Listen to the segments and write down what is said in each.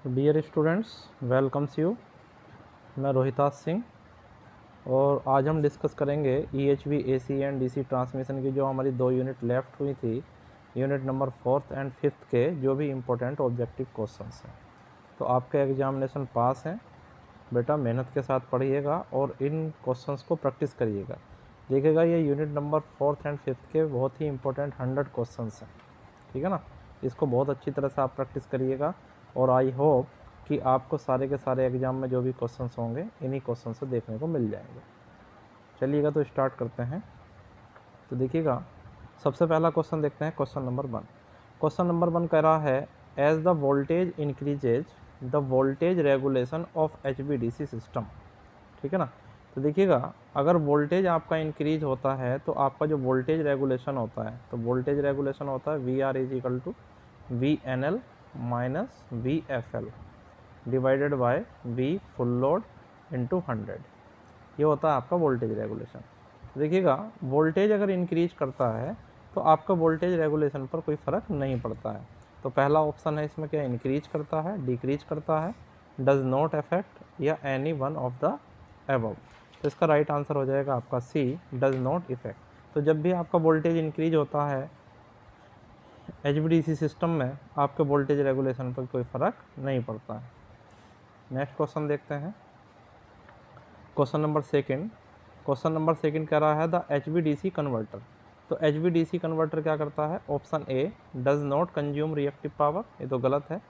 Dear students, welcomes you. मैं रोहिताज सिंह और आज हम डिस्कस करेंगे EHV AC and DC transmission की जो हमारी 2 यूनिट लेफ्ट हुई थी, unit number 4th and 5th के जो भी इम्पोर्टेंट ऑब्जेक्टिव क्वेश्चंस हैं। तो आपके एग्जामिनेशन पास हैं बेटा, मेहनत के साथ पढ़िएगा और इन क्वेश्चंस को प्रैक्टिस करिएगा। देखिएगा ये unit number 4th and 5th के बहुत ही इंपॉर्टेंट 100 क्वेश्चंस हैं, ठीक है ना। इसको बहुत अच्छी तरह से आप प्रैक्टिस करिएगा और आई होप कि आपको सारे के सारे एग्जाम में जो भी क्वेश्चंस होंगे इन्हीं क्वेश्चन से देखने को मिल जाएंगे। चलिएगा तो स्टार्ट करते हैं। तो देखिएगा सबसे पहला क्वेश्चन देखते हैं, क्वेश्चन नंबर 1। क्वेश्चन नंबर 1 कह रहा है as the voltage increases the voltage regulation of HVDC system, ठीक है ना। तो देखिएगा अगर वोल्टेज आपका इंक्रीज होता है तो आपका जो वोल्टेज रेगुलेशन होता है, तो वोल्टेज रेगुलेशन होता है VR is equal to VNL minus VFL divided by V full load into 100। ये होता है आपका वोल्टेज रेगुलेशन। देखिएगा वोल्टेज अगर इंक्रीज करता है तो आपका वोल्टेज रेगुलेशन पर कोई फ़र्क नहीं पड़ता है। तो पहला ऑप्शन है इसमें क्या, इंक्रीज करता है, डिक्रीज करता है, डज नॉट अफेक्ट या any one of the above. तो इसका राइट आंसर हो जाएगा आपका सी, डज नॉट इफेक्ट। तो जब भी आपका वोल्टेज इंक्रीज होता है HVDC सिस्टम में, आपके वोल्टेज रेगुलेशन पर कोई फ़र्क नहीं पड़ता है। नेक्स्ट क्वेश्चन देखते हैं, क्वेश्चन नंबर 2। क्वेश्चन नंबर 2 कह रहा है द HVDC कन्वर्टर। तो HVDC कन्वर्टर क्या करता है, option A does not consume reactive power, ये तो गलत है।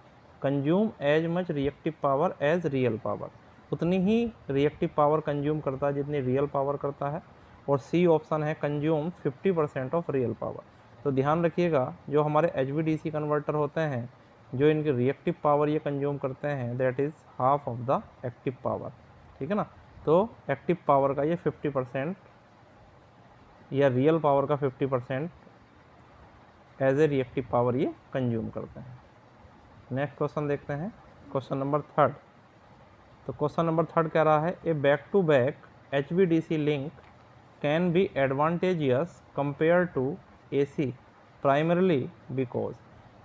Consume as much reactive power as real power, उतनी ही रिएक्टिव पावर कंज्यूम करता है जितनी रियल पावर करता है। और सी ऑप्शन है कंज्यूम 50% ऑफ रियल पावर। तो ध्यान रखिएगा जो हमारे HVDC कन्वर्टर होते हैं, जो इनकी रिएक्टिव पावर ये कंज्यूम करते हैं that is half of the active power, ठीक है ना। तो एक्टिव पावर का ये 50% या रियल पावर का 50% एज ए रिएक्टिव पावर ये कंज्यूम करते हैं। नेक्स्ट क्वेश्चन देखते हैं, क्वेश्चन नंबर 3। तो क्वेश्चन नंबर 3 कह रहा है a back to back HVDC link can be advantageous compare to AC primarily because,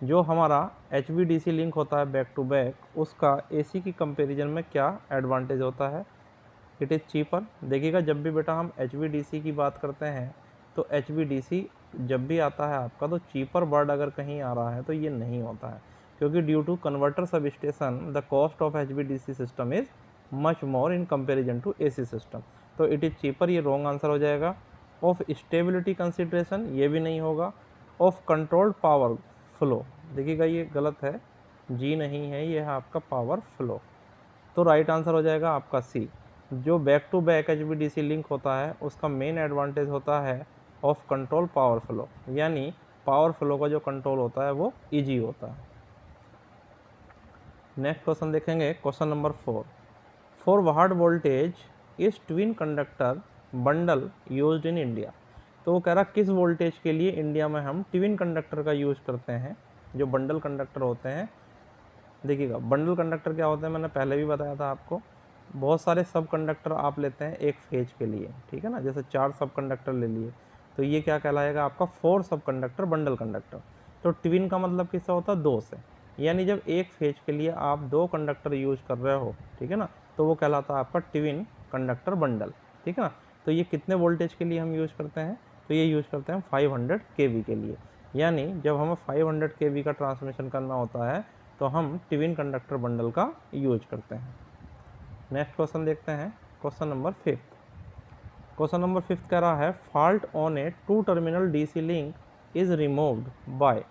जो हमारा HVDC लिंक होता है बैक टू बैक, उसका AC की कंपेरिजन में क्या एडवांटेज होता है, इट इज़ चीपर। देखिएगा जब भी बेटा हम HVDC की बात करते हैं तो HVDC जब भी आता है आपका, तो चीपर वर्ड अगर कहीं आ रहा है तो ये नहीं होता है, क्योंकि due to converter substation the cost of HVDC system is much more in comparison to AC system. तो इट इज़ चीपर, ये रॉन्ग आंसर हो जाएगा। ऑफ स्टेबिलिटी कंसिड्रेशन, ये भी नहीं होगा। ऑफ कंट्रोल्ड पावर फ्लो, देखिएगा ये गलत है, जी नहीं है, ये है आपका पावर फ्लो। तो राइट आंसर हो जाएगा आपका सी। जो back to back HVDC link होता है उसका मेन एडवांटेज होता है ऑफ कंट्रोल पावर फ्लो, यानी पावर फ्लो का जो कंट्रोल होता है वो इजी होता है। नेक्स्ट क्वेश्चन देखेंगे, question number 4। For what voltage is twin conductor bundle used in India. तो वो कह रहा किस वोल्टेज के लिए इंडिया में हम ट्विन कंडक्टर का यूज़ करते हैं, जो बंडल कंडक्टर होते हैं। देखिएगा बंडल कंडक्टर क्या होते हैं, मैंने पहले भी बताया था आपको। बहुत सारे सब कंडक्टर आप लेते हैं एक फेज के लिए, ठीक है ना, जैसे 4 सब कंडक्टर ले लिए तो ये क्या कहलाएगा आपका 4 सब कंडक्टर बंडल कंडक्टर। तो ट्विन का मतलब किससे होता है, 2 से, यानी जब एक फेज के लिए आप 2 कंडक्टर यूज कर रहे हो, ठीक है ना, तो वो कहलाता है आपका ट्विन कंडक्टर बंडल, ठीक है ना। तो ये कितने वोल्टेज के लिए हम यूज करते हैं, तो ये यूज करते हैं 500 kV के लिए, यानी जब हमें 500 kV का ट्रांसमिशन करना होता है तो हम ट्विन कंडक्टर बंडल का यूज करते हैं। नेक्स्ट क्वेश्चन देखते हैं, क्वेश्चन नंबर 5। क्वेश्चन नंबर 5 कह रहा है fault on A 2 terminal DC link is removed by.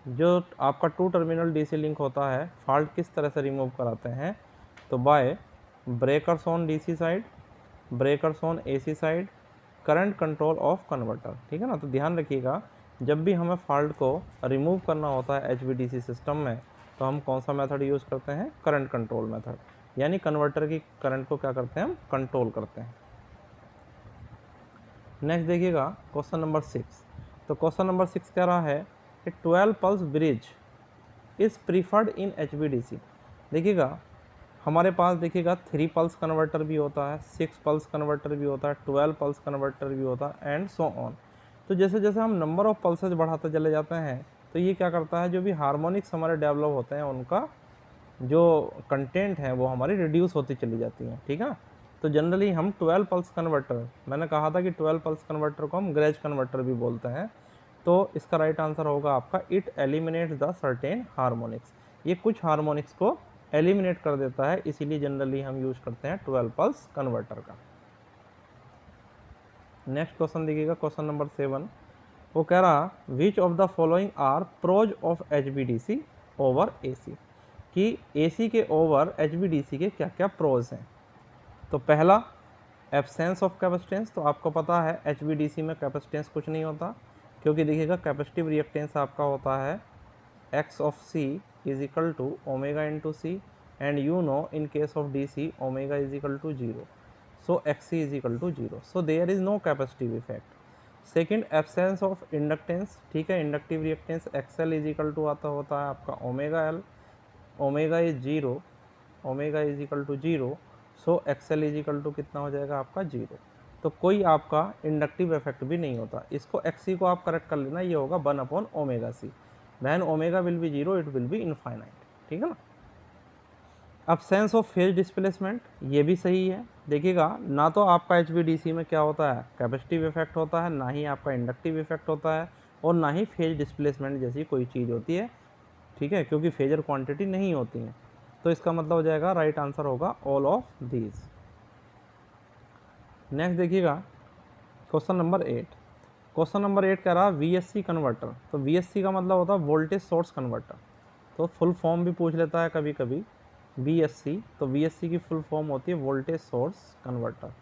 जो आपका 2 टर्मिनल DC लिंक होता है, फॉल्ट किस तरह से रिमूव कराते हैं, तो by breakers on DC side, breakers on AC side, current control of converter, ठीक है ना। तो ध्यान रखिएगा जब भी हमें फॉल्ट को रिमूव करना होता है HVDC सिस्टम में, तो हम कौन सा मेथड यूज़ करते हैं, करंट कंट्रोल मेथड, यानी कन्वर्टर की करंट को क्या करते हैं, हम कंट्रोल करते हैं। नेक्स्ट देखिएगा क्वेश्चन नंबर 6। तो क्वेश्चन नंबर 6 कह रहा है कि 12 pulse bridge is preferred in HVDC। देखिएगा हमारे पास देखिएगा 3 पल्स कन्वर्टर भी होता है, 6 पल्स कन्वर्टर भी होता है, 12 पल्स कन्वर्टर भी होता है एंड सो ऑन। तो जैसे जैसे हम नंबर ऑफ पल्सेज बढ़ाते चले जाते हैं तो ये क्या करता है, जो भी हार्मोनिक्स हमारे डेवलप होते हैं उनका जो कंटेंट है वो हमारी रिड्यूस होती चली जाती हैं, ठीक है ना। तो जनरली हम 12 पल्स कन्वर्टर, मैंने कहा था कि 12 पल्स कन्वर्टर को हम ग्रेज कन्वर्टर भी बोलते हैं। तो इसका राइट आंसर होगा आपका it eliminates the certain harmonics. ये कुछ हार्मोनिक्स को एलिमिनेट कर देता है, इसीलिए जनरली हम यूज करते हैं 12 पल्स कन्वर्टर का। नेक्स्ट क्वेश्चन देखिएगा, क्वेश्चन नंबर 7। वो कह रहा which of the following are pros of HVDC over AC, कि AC के ओवर HVDC के क्या क्या प्रोज हैं। तो पहला एब्सेंस ऑफ कैपेसिटेंस, तो आपको पता है HVDC में कैपेसिटेंस कुछ नहीं होता, क्योंकि देखिएगा कैपेसिटिव रिएक्टेंस आपका होता है x of C is equal to omega into C, and you know in case of DC omega is equal to 0, so XC is equal to 0, so there is no capacitive effect. Second absence of inductance, ठीक है, inductive reactance XL is equal to आता होता है आपका omega L, omega is 0, omega is equal to 0, so XL is equal to कितना हो जाएगा आपका 0। तो कोई आपका इंडक्टिव इफेक्ट भी नहीं होता। इसको XC को आप करेक्ट कर लेना, ये होगा 1 upon omega C, when omega will be 0 it will be infinite, ठीक है ना। अब्सेंस ऑफ फेज डिस्प्लेसमेंट, ये भी सही है। देखिएगा ना तो आपका HVDC में क्या होता है कैपेसिटिव इफेक्ट होता है, ना ही आपका इंडक्टिव इफेक्ट होता है, और ना ही फेज डिस्प्लेसमेंट जैसी कोई चीज़ होती है, ठीक है, क्योंकि फेजर क्वांटिटी नहीं होती है। तो इसका मतलब हो जाएगा राइट आंसर होगा ऑल ऑफ दीज। नेक्स्ट देखिएगा क्वेश्चन नंबर 8। क्वेश्चन नंबर 8 कह रहा VSC कन्वर्टर। तो VSC का मतलब होता है वोल्टेज सोर्स कन्वर्टर। तो फुल फॉर्म भी पूछ लेता है कभी कभी VSC। तो VSC की फुल फॉर्म होती है voltage source converter,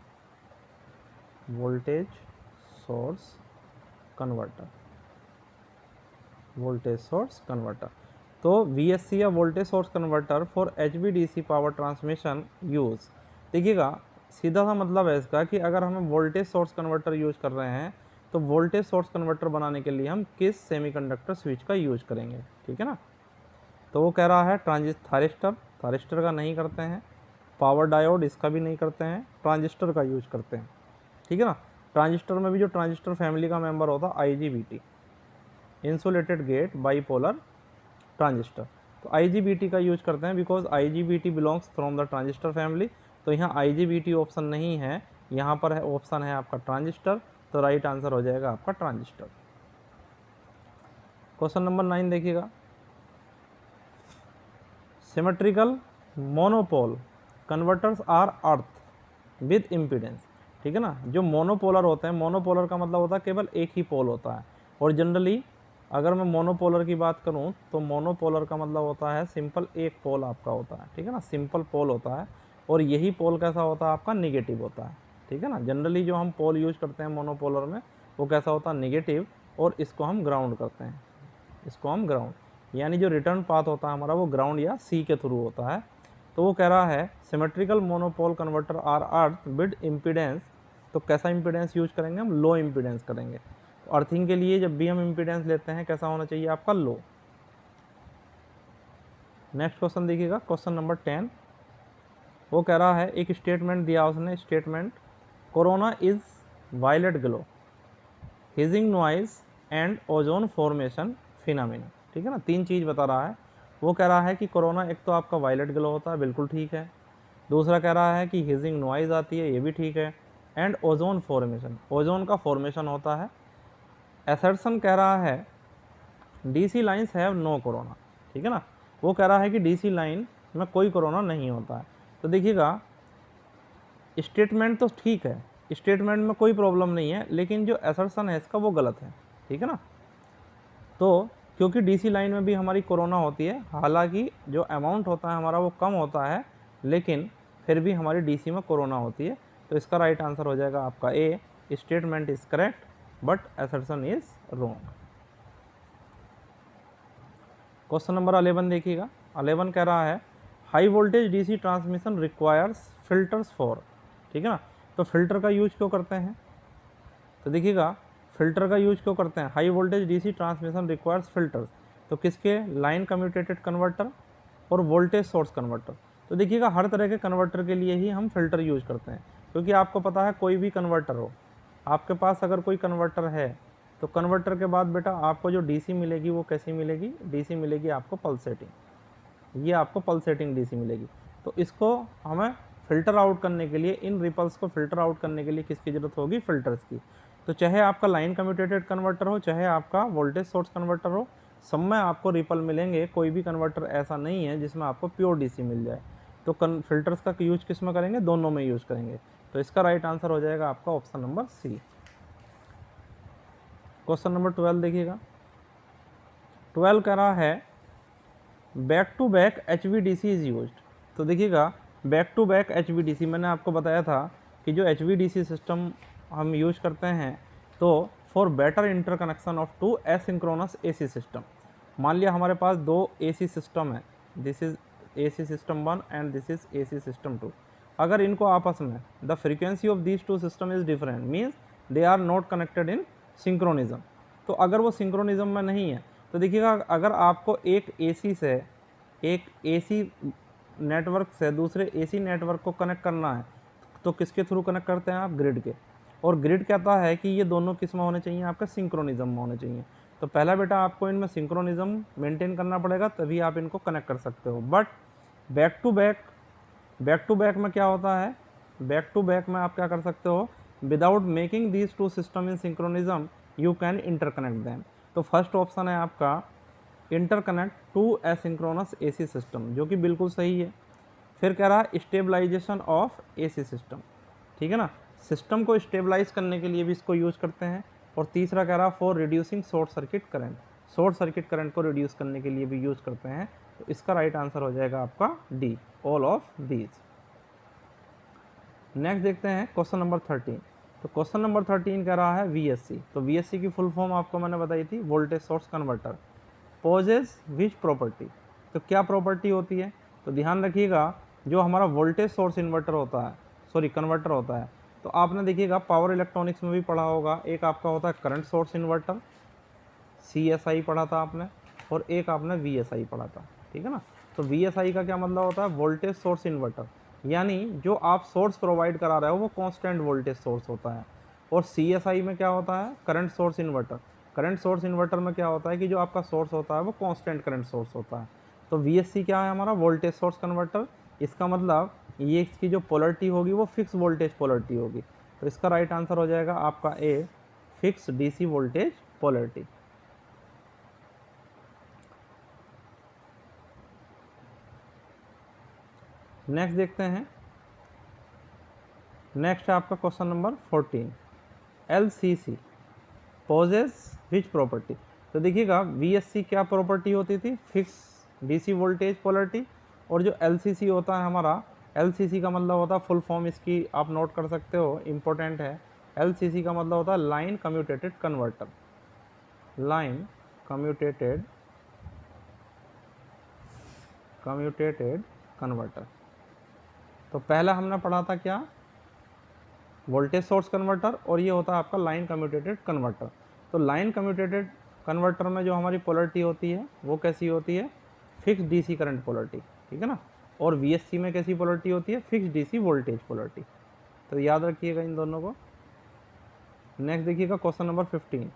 voltage source converter, voltage source converter. तो VSC या voltage source converter for HVDC power transmission use. देखिएगा सीधा सा मतलब है इसका कि अगर हमें वोल्टेज सोर्स कन्वर्टर यूज़ कर रहे हैं तो वोल्टेज सोर्स कन्वर्टर बनाने के लिए हम किस सेमीकंडक्टर स्विच का यूज़ करेंगे, ठीक है ना। तो वो कह रहा है थारिस्टर, थारिस्टर का नहीं करते हैं, पावर डायोड इसका भी नहीं करते हैं, ट्रांजिस्टर का यूज करते हैं, ठीक है ना। ट्रांजिस्टर में भी जो ट्रांजिस्टर फैमिली का मेंबर होता है IGBT, insulated gate bipolar transistor. तो IGBT का यूज करते हैं because IGBT belongs from the transistor family. तो यहाँ IGBT ऑप्शन नहीं है, यहाँ पर है ऑप्शन है आपका ट्रांजिस्टर। तो राइट आंसर हो जाएगा आपका ट्रांजिस्टर। क्वेश्चन नंबर 9 देखिएगा, symmetrical monopole converters are earth with impedance, ठीक है ना। जो मोनोपोलर होते हैं, मोनोपोलर का मतलब होता है केवल एक ही पोल होता है, और जनरली अगर मैं मोनोपोलर की बात करूं तो मोनोपोलर का मतलब होता है सिंपल एक पोल आपका होता है, ठीक है ना, सिंपल पोल होता है। और यही पोल कैसा होता है आपका निगेटिव होता है, ठीक है ना। जनरली जो हम पोल यूज करते हैं मोनोपोलर में वो कैसा होता है निगेटिव, और इसको हम ग्राउंड करते हैं, इसको हम ग्राउंड, यानी जो रिटर्न पाथ होता है हमारा वो ग्राउंड या सी के थ्रू होता है। तो वो कह रहा है symmetrical monopole converter are earth with impedance. तो कैसा इम्पीडेंस यूज करेंगे हम, लो इम्पीडेंस करेंगे। तो अर्थिंग के लिए जब भी हम इम्पीडेंस लेते हैं कैसा होना चाहिए आपका, लो। नेक्स्ट क्वेश्चन देखिएगा, क्वेश्चन नंबर 10। वो कह रहा है एक स्टेटमेंट दिया उसने, statement corona is violet glow, hissing noise and ozone formation phenomena, ठीक है ना। 3 चीज़ बता रहा है। वो कह रहा है कि कोरोना एक तो आपका वायलेट ग्लो होता है, बिल्कुल ठीक है। दूसरा कह रहा है कि हिजिंग नॉइज आती है, ये भी ठीक है। एंड ओजोन फॉर्मेशन, ओजोन का फॉर्मेशन होता है। एसर्शन कह रहा है DC lines have no corona, ठीक है ना। वो कह रहा है कि DC लाइन में कोई कोरोना नहीं होता है। तो देखिएगा स्टेटमेंट तो ठीक है, स्टेटमेंट में कोई प्रॉब्लम नहीं है, लेकिन जो एसर्शन है इसका वो गलत है, ठीक है ना। तो क्योंकि DC लाइन में भी हमारी कोरोना होती है, हालांकि जो अमाउंट होता है हमारा वो कम होता है, लेकिन फिर भी हमारी DC में कोरोना होती है। तो इसका राइट आंसर हो जाएगा आपका A, statement is correct but assertion is wrong. Question number 11 देखिएगा, 11 कह रहा है high voltage DC transmission requires filters for, ठीक है ना। तो फिल्टर का यूज क्यों करते हैं, तो देखिएगा फिल्टर का यूज क्यों करते हैं, high voltage DC transmission requires filters. तो किसके, लाइन कम्यूटेटेड कन्वर्टर और वोल्टेज सोर्स कन्वर्टर। तो देखिएगा हर तरह के कन्वर्टर के लिए ही हम फिल्टर यूज करते हैं, क्योंकि आपको पता है कोई भी कन्वर्टर हो, आपके पास अगर कोई कन्वर्टर है तो कन्वर्टर के बाद बेटा आपको जो DC मिलेगी वो कैसी मिलेगी, DC मिलेगी आपको पल्सेटिंग, ये आपको पल्सेटिंग डीसी मिलेगी। तो इसको हमें फ़िल्टर आउट करने के लिए, इन रिपल्स को फ़िल्टर आउट करने के लिए किसकी ज़रूरत होगी? फ़िल्टर्स की। तो चाहे आपका लाइन कम्यूटेटेड कन्वर्टर हो, चाहे आपका वोल्टेज सोर्स कन्वर्टर हो, सब में आपको रिपल मिलेंगे। कोई भी कन्वर्टर ऐसा नहीं है जिसमें आपको प्योर डीसी मिल जाए। तो फिल्टर्स का यूज किस में करेंगे? दोनों में यूज करेंगे। तो इसका राइट आंसर हो जाएगा आपका option number C. Question number 12 देखिएगा। 12 कह रहा है back to back HVDC is used. तो देखिएगा, बैक टू बैक HVDC मैंने आपको बताया था कि जो HVDC सिस्टम हम यूज करते हैं तो for better interconnection of two asynchronous AC system. मान लिया हमारे पास दो AC सिस्टम है, this is AC system 1 and this is AC system 2। अगर इनको आपस में the frequency of these two system is different means they are not connected in synchronism. तो अगर वो सिंक्रोनिज्म में नहीं है तो देखिएगा, अगर आपको एक AC नेटवर्क से दूसरे AC नेटवर्क को कनेक्ट करना है तो किसके थ्रू कनेक्ट करते हैं आप? ग्रिड के। और ग्रिड कहता है कि ये दोनों किस में होने चाहिए? आपका सिंक्रोनिज्म में होने चाहिए। तो पहला बेटा आपको इनमें सिंक्रोनिज्म मेंटेन करना पड़ेगा, तभी आप इनको कनेक्ट कर सकते हो। बट बैक टू बैक में क्या होता है? बैक टू बैक में आप क्या कर सकते हो? Without making these two system in synchronism you can interconnect them. तो फर्स्ट ऑप्शन है आपका interconnect two asynchronous AC system, जो कि बिल्कुल सही है। फिर कह रहा है स्टेबलाइजेशन ऑफ AC सिस्टम, ठीक है ना, सिस्टम को स्टेबलाइज करने के लिए भी इसको यूज़ करते हैं। और तीसरा कह रहा है for reducing short circuit current, short circuit current को रिड्यूस करने के लिए भी यूज़ करते हैं। तो इसका राइट आंसर हो जाएगा आपका D, all of these. Next देखते हैं क्वेश्चन नंबर 13। तो क्वेश्चन नंबर 13 कह रहा है VSC। तो VSC की फुल फॉर्म आपको मैंने बताई थी, voltage source converter. Possess which property, तो क्या प्रॉपर्टी होती है? तो ध्यान रखिएगा, जो हमारा वोल्टेज सोर्स इन्वर्टर होता है, सॉरी कन्वर्टर होता है, तो आपने देखिएगा पावर इलेक्ट्रॉनिक्स में भी पढ़ा होगा। एक आपका होता है करंट सोर्स इन्वर्टर, CSI पढ़ा था आपने, और एक आपने VSI पढ़ा था, ठीक है ना। तो VSI का क्या मतलब होता है? वोल्टेज सोर्स इन्वर्टर, यानी जो आप सोर्स प्रोवाइड करा रहे हो वो कांस्टेंट वोल्टेज सोर्स होता है। और CSI में क्या होता है? Current source inverter. Current source inverter में क्या होता है कि जो आपका सोर्स होता है वो कांस्टेंट करंट सोर्स होता है। तो VSC क्या है? हमारा वोल्टेज सोर्स कन्वर्टर। इसका मतलब ये इसकी जो पोलरिटी होगी वो फिक्स वोल्टेज पोलरिटी होगी। तो इसका राइट आंसर हो जाएगा आपका A, fix DC voltage polarity. Next देखते हैं। नेक्स्ट है आपका question number 14, LCC poses which property. तो देखिएगा, VSC क्या प्रॉपर्टी होती थी? Fix DC voltage polarity. और जो LCC होता है हमारा, LCC का मतलब होता है, फुल फॉर्म इसकी आप नोट कर सकते हो, इंपॉर्टेंट है। LCC का मतलब होता है लाइन कम्यूटेटेड कन्वर्टर, लाइन कम्यूटेटेड कन्वर्टर। तो पहला हमने पढ़ा था क्या? वोल्टेज सोर्स कन्वर्टर, और ये होता है आपका लाइन कम्यूटेटेड कन्वर्टर। तो लाइन कम्यूटेटेड कन्वर्टर में जो हमारी पोलरिटी होती है वो कैसी होती है? फिक्स DC करंट पोलरिटी, ठीक है ना। और VSC में कैसी पोलरिटी होती है? Fix DC voltage polarity. तो याद रखिएगा इन दोनों को। नेक्स्ट देखिएगा क्वेश्चन नंबर 15।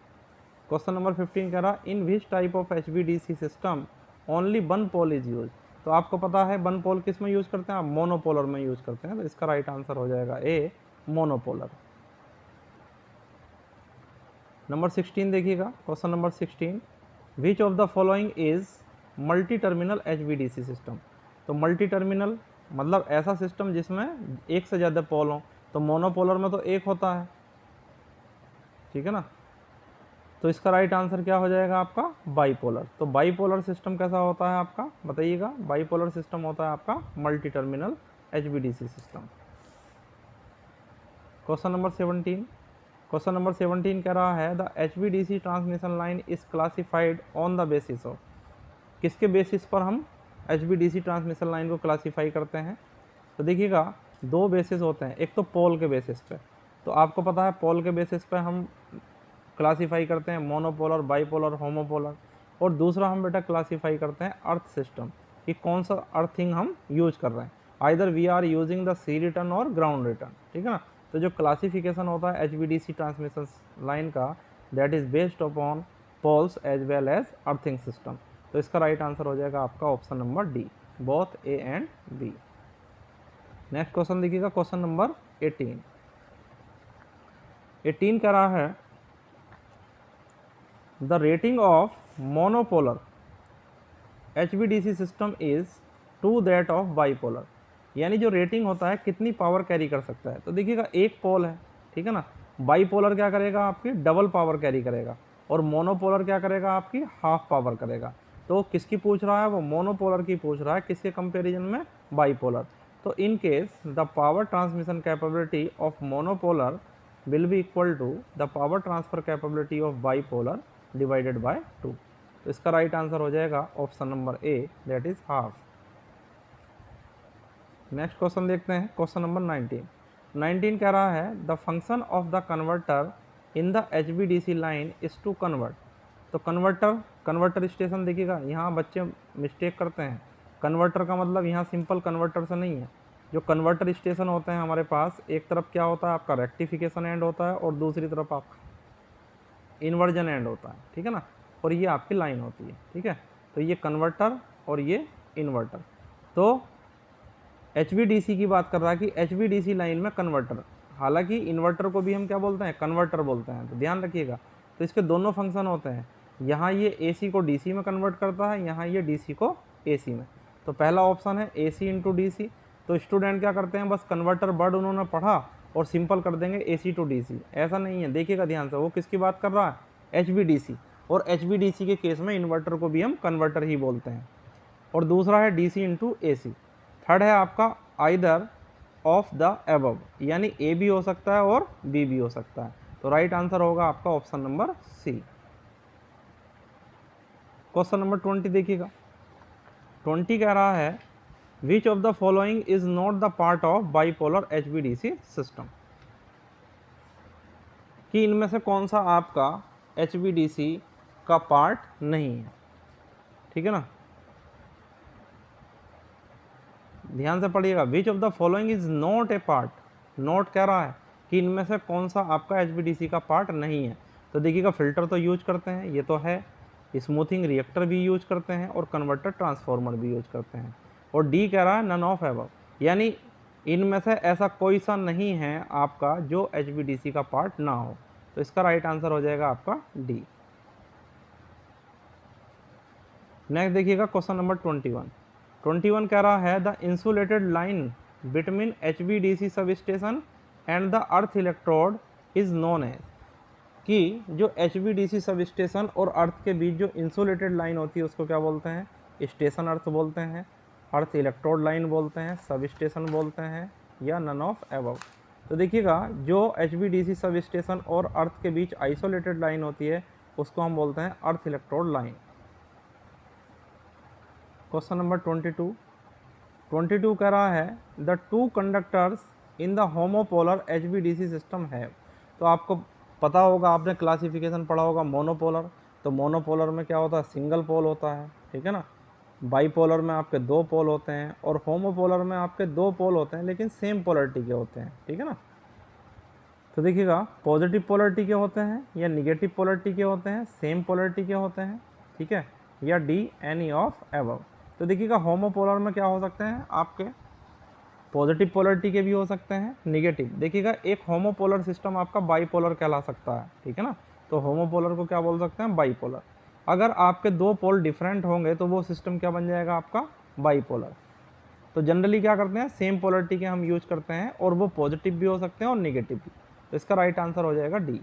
क्वेश्चन नंबर 15 कह रहा in which type of HVDC system only one pole is use. तो आपको पता है वन पोल किस में यूज करते हैं? आप मोनोपोलर में यूज करते हैं। तो इसका राइट आंसर हो जाएगा ए, मोनोपोलर। नंबर 16 देखिएगा, question number 16, which of the following is multi terminal HVDC system. तो मल्टी टर्मिनल मतलब ऐसा सिस्टम जिसमें एक से ज़्यादा पोल हो। तो मोनोपोलर में तो एक होता है, ठीक है ना। तो इसका राइट आंसर क्या हो जाएगा आपका? बाईपोलर। तो बाईपोलर सिस्टम कैसा होता है आपका? बताइएगा। बाईपोलर सिस्टम होता है आपका multi terminal HVDC system. Question number 17। Question number 17 कह रहा है the HVDC transmission line is classified on the basis of. किसके बेसिस पर हम HVDC ट्रांसमिशन लाइन को क्लासीफाई करते हैं? तो देखिएगा, दो बेसिस होते हैं। एक तो पोल के बेसिस पे, तो आपको पता है पोल के बेसिस पे हम क्लासीफाई करते हैं मोनोपोलर, बाईपोलर, होमोपोलर। और दूसरा हम बेटा क्लासीफाई करते हैं अर्थ सिस्टम, कि कौन सा अर्थिंग हम यूज कर रहे हैं। Either we are using the sea return और ग्राउंड रिटर्न, ठीक है ना। तो जो क्लासिफिकेशन होता है HVDC ट्रांसमिशन लाइन का, that is based upon poles as well as earthing system. तो इसका राइट आंसर हो जाएगा आपका option number D, both A and B. Next question देखिएगा, क्वेश्चन नंबर 18 कह रहा है the rating of monopolar HVDC system is to that of bipolar, यानी जो रेटिंग होता है कितनी पावर कैरी कर सकता है। तो देखिएगा एक पोल है, ठीक है ना, बाईपोलर क्या करेगा आपकी डबल पावर कैरी करेगा, और मोनोपोलर क्या करेगा आपकी हाफ पावर करेगा। तो किसकी पूछ रहा है, वो मोनोपोलर की पूछ रहा है, किसके कंपेरिजन में, बाईपोलर। तो in case the power transmission capability of monopolar will be equal to the power transfer capability of bipolar divided by 2। तो इसका राइट आंसर हो जाएगा option number A, that is half. Next question देखते हैं, question number 19 कह रहा है the function of the converter in the HVDC line is to convert. तो कन्वर्टर स्टेशन देखिएगा, यहाँ बच्चे मिस्टेक करते हैं। कन्वर्टर का मतलब यहाँ सिंपल कन्वर्टर से नहीं है। जो कन्वर्टर स्टेशन होते हैं हमारे पास, एक तरफ क्या होता है आपका रेक्टिफिकेशन एंड होता है, और दूसरी तरफ आपका इन्वर्जन एंड होता है, ठीक है ना, और ये आपकी लाइन होती है, ठीक है। तो ये कन्वर्टर और ये इन्वर्टर। तो HVDC की बात कर रहा है कि HVDC लाइन में कन्वर्टर, हालांकि इन्वर्टर को भी हम क्या बोलते हैं, कन्वर्टर बोलते हैं, तो ध्यान रखिएगा। तो इसके दोनों फंक्शन होते हैं, यहाँ ये AC को DC में कन्वर्ट करता है, यहाँ ये DC को AC में। तो पहला ऑप्शन है AC इंटू DC। तो स्टूडेंट क्या करते हैं, बस कन्वर्टर वर्ड उन्होंने पढ़ा और सिंपल कर देंगे AC टू DC, ऐसा नहीं है। देखिएगा ध्यान से, वो किसकी बात कर रहा है, HVDC, और HVDC के केस में इन्वर्टर को भी हम कन्वर्टर ही बोलते हैं। और दूसरा है DC इंटू AC। थर्ड है आपका आइदर ऑफ द एबव, यानी A भी हो सकता है और B भी हो सकता है। तो राइट आंसर होगा आपका option number C। Question number 20 देखिएगा, 20 कह रहा है विच of the following is not the part of bipolar HVDC system, कि इनमें से कौन सा आपका HVDC का पार्ट नहीं है, ठीक है ना। ध्यान से पढ़िएगा, विच of the following is not a part, not कह रहा है कि इनमें से कौन सा आपका HVDC का पार्ट नहीं है। तो देखिएगा फिल्टर तो यूज करते हैं, ये तो है, स्मूथिंग रिएक्टर भी यूज करते हैं, और कन्वर्टर ट्रांसफार्मर भी यूज करते हैं। और डी कह रहा है नन ऑफ एबव, यानी इनमें से ऐसा कोई सा नहीं है आपका जो HVDC का पार्ट ना हो। तो इसका राइट आंसर हो जाएगा आपका डी। नेक्स्ट देखिएगा क्वेश्चन नंबर 21 कह रहा है the insulated line between HVDC substation and the earth electrode is known as, कि जो HVDC सब स्टेशन और अर्थ के बीच जो इंसुलेटेड लाइन होती है उसको क्या बोलते हैं, स्टेशन अर्थ बोलते हैं, अर्थ इलेक्ट्रोड लाइन बोलते हैं, सब स्टेशन बोलते हैं, या नन ऑफ एबव। तो देखिएगा जो HVDC सब स्टेशन और अर्थ के बीच आइसोलेटेड लाइन होती है उसको हम बोलते हैं अर्थ इलेक्ट्रोड लाइन। क्वेश्चन नंबर 22 कह रहा है the two conductors in the homopolar HVDC system है। तो आपको पता होगा, आपने क्लासिफिकेशन पढ़ा होगा मोनोपोलर। तो मोनोपोलर में क्या होता है, सिंगल पोल होता है, ठीक है ना। बाईपोलर में आपके दो पोल होते हैं, और होमोपोलर में आपके दो पोल होते हैं लेकिन सेम पोलरिटी के होते हैं, ठीक है ना। तो देखिएगा पॉजिटिव पोलरिटी के होते हैं या निगेटिव पोलरिटी के होते हैं, सेम पोलरिटी के होते हैं, ठीक है, या डी एनी ऑफ एबव। तो देखिएगा होमोपोलर में क्या हो सकते हैं आपके, पॉजिटिव पोलरिटी के भी हो सकते हैं, निगेटिव। देखिएगा एक होमोपोलर सिस्टम आपका बाईपोलर कहला सकता है, ठीक है ना। तो होमोपोलर को क्या बोल सकते हैं, बाईपोलर। अगर आपके दो पोल डिफरेंट होंगे तो वो सिस्टम क्या बन जाएगा आपका, बाईपोलर। तो जनरली क्या करते हैं, सेम पोलरिटी के हम यूज करते हैं, और वो पॉजिटिव भी हो सकते हैं और निगेटिव भी। तो इसका राइट आंसर हो जाएगा डी।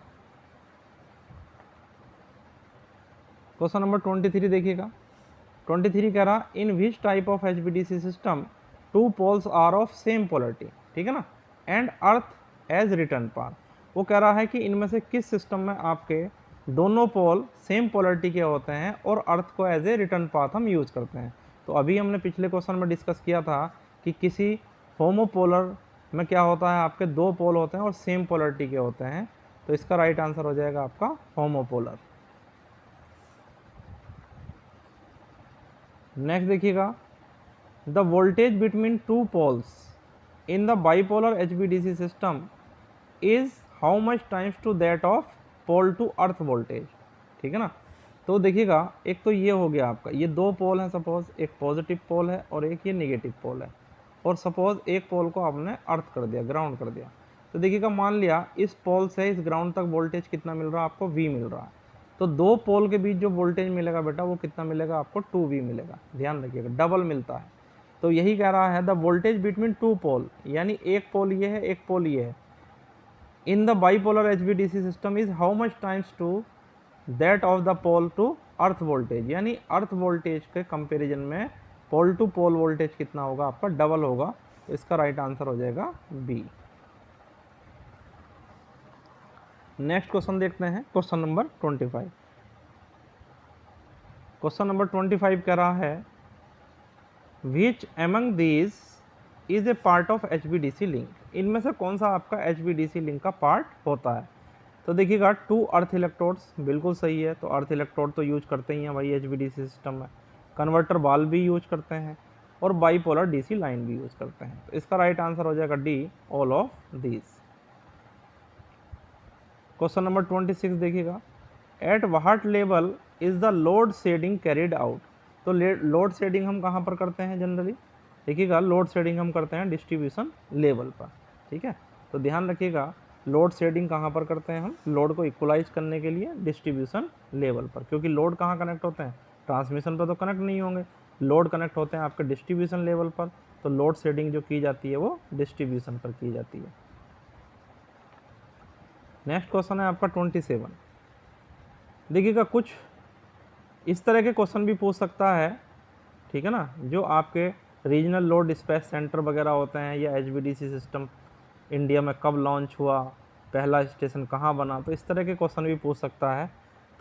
क्वेश्चन नंबर 23 देखिएगा, 23 कह रहा in which type of HVDC system two poles are of same polarity, ठीक है ना, and earth as return path. वो कह रहा है कि इनमें से किस सिस्टम में आपके दोनों पोल सेम पोलरिटी के होते हैं और अर्थ को एज ए रिटर्न पाथ हम यूज करते हैं। तो अभी हमने पिछले क्वेश्चन में डिस्कस किया था कि किसी होमोपोलर में क्या होता है, आपके दो पोल होते हैं और सेम पोलरिटी के होते हैं। तो इसका राइट आंसर हो जाएगा आपका होमोपोलर। नेक्स्ट देखिएगा the voltage between two poles in the bipolar HVDC system is how much times to that of pole to earth voltage, ठीक है ना। तो देखिएगा एक तो ये हो गया आपका, ये दो पोल हैं सपोज, एक पॉजिटिव पोल है और एक ये नेगेटिव पोल है, और सपोज एक पोल को आपने अर्थ कर दिया, ग्राउंड कर दिया। तो देखिएगा मान लिया इस पोल से इस ग्राउंड तक वोल्टेज कितना मिल रहा है आपको, V मिल रहा है। तो दो पोल के बीच जो वोल्टेज मिलेगा बेटा वो कितना मिलेगा आपको, 2V मिलेगा। ध्यान रखिएगा डबल मिलता है। तो यही कह रहा है the voltage between two pole, यानी एक पोल ये है एक पोल ये है, in the bipolar HVDC system is how much times to that of the pole to earth voltage, यानी अर्थ वोल्टेज के कंपैरिजन में पोल टू पोल वोल्टेज कितना होगा आपका, डबल होगा। तो इसका राइट आंसर हो जाएगा बी। नेक्स्ट क्वेश्चन देखते हैं, क्वेश्चन नंबर 25। क्वेश्चन नंबर 25 कह रहा है विच among these is a part of HVDC link, इनमें से कौन सा आपका HVDC लिंक का पार्ट होता है। तो देखिएगा टू अर्थ इलेक्ट्रोड्स, बिल्कुल सही है। तो अर्थ इलेक्ट्रोड तो यूज करते ही हैं भाई HVDC सिस्टम में, कन्वर्टर बाल भी यूज करते हैं और बाईपोलर DC लाइन भी यूज करते हैं। तो इसका राइट आंसर हो जाएगा D, all of these. Question number 26 देखिएगा at what level is the load shedding carried out. तो लोड शेडिंग हम कहाँ पर करते हैं जनरली, देखिएगा लोड शेडिंग हम करते हैं डिस्ट्रीब्यूशन लेवल पर, ठीक है। तो ध्यान रखिएगा लोड शेडिंग कहाँ पर करते हैं हम, लोड को इक्वलाइज करने के लिए डिस्ट्रीब्यूशन लेवल पर, क्योंकि लोड कहाँ कनेक्ट होते हैं, ट्रांसमिशन पर तो कनेक्ट नहीं होंगे, लोड कनेक्ट होते हैं आपके डिस्ट्रीब्यूशन लेवल पर। तो लोड शेडिंग जो की जाती है वो डिस्ट्रीब्यूशन पर की जाती है। नेक्स्ट क्वेश्चन है आपका 27। देखिएगा कुछ इस तरह के क्वेश्चन भी पूछ सकता है, ठीक है ना, जो आपके रीजनल लोड डिस्पैच सेंटर वगैरह होते हैं, या HVDC सिस्टम इंडिया में कब लॉन्च हुआ, पहला स्टेशन कहाँ बना, तो इस तरह के क्वेश्चन भी पूछ सकता है।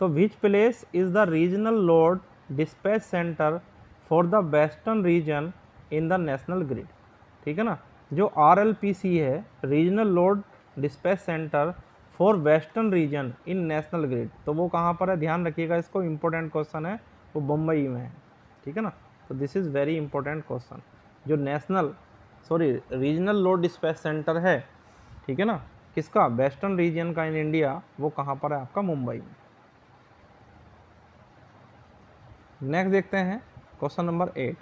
तो which place is the regional load dispatch centre for the western region in the national grid, ठीक है ना। जो RLPC है, regional load dispatch centre for western region in national grid, तो वो कहाँ पर है, ध्यान रखिएगा, इसको इंपॉर्टेंट क्वेश्चन है, वो मुंबई में है, ठीक है ना। तो this is very important question. जो रीजनल लोड डिस्पैच सेंटर है, ठीक है ना, किसका, वेस्टर्न रीजन का इन इंडिया, वो कहाँ पर है आपका, मुंबई में। नेक्स्ट देखते हैं question number 8।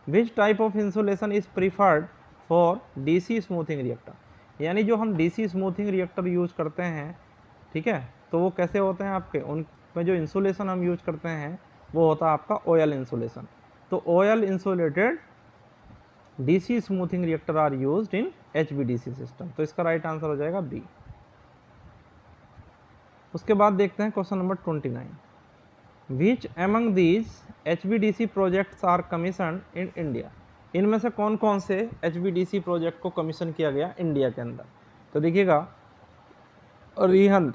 Which type of insulation is preferred for DC smoothing reactor, यानी जो हम DC स्मूथिंग रिएक्टर यूज़ करते हैं, ठीक है, तो वो कैसे होते हैं आपके, उनमें जो इंसुलेशन हम यूज करते हैं वो होता है आपका ऑयल इंसुलेशन। तो oil insulated DC smoothing reactor are used in HVDC system. तो इसका राइट आंसर हो जाएगा बी। उसके बाद देखते हैं question number 29। Which among these HVDC projects are commission in India, इनमें से कौन कौन से HVDC प्रोजेक्ट को कमीशन किया गया इंडिया के अंदर। तो देखिएगा रिहंद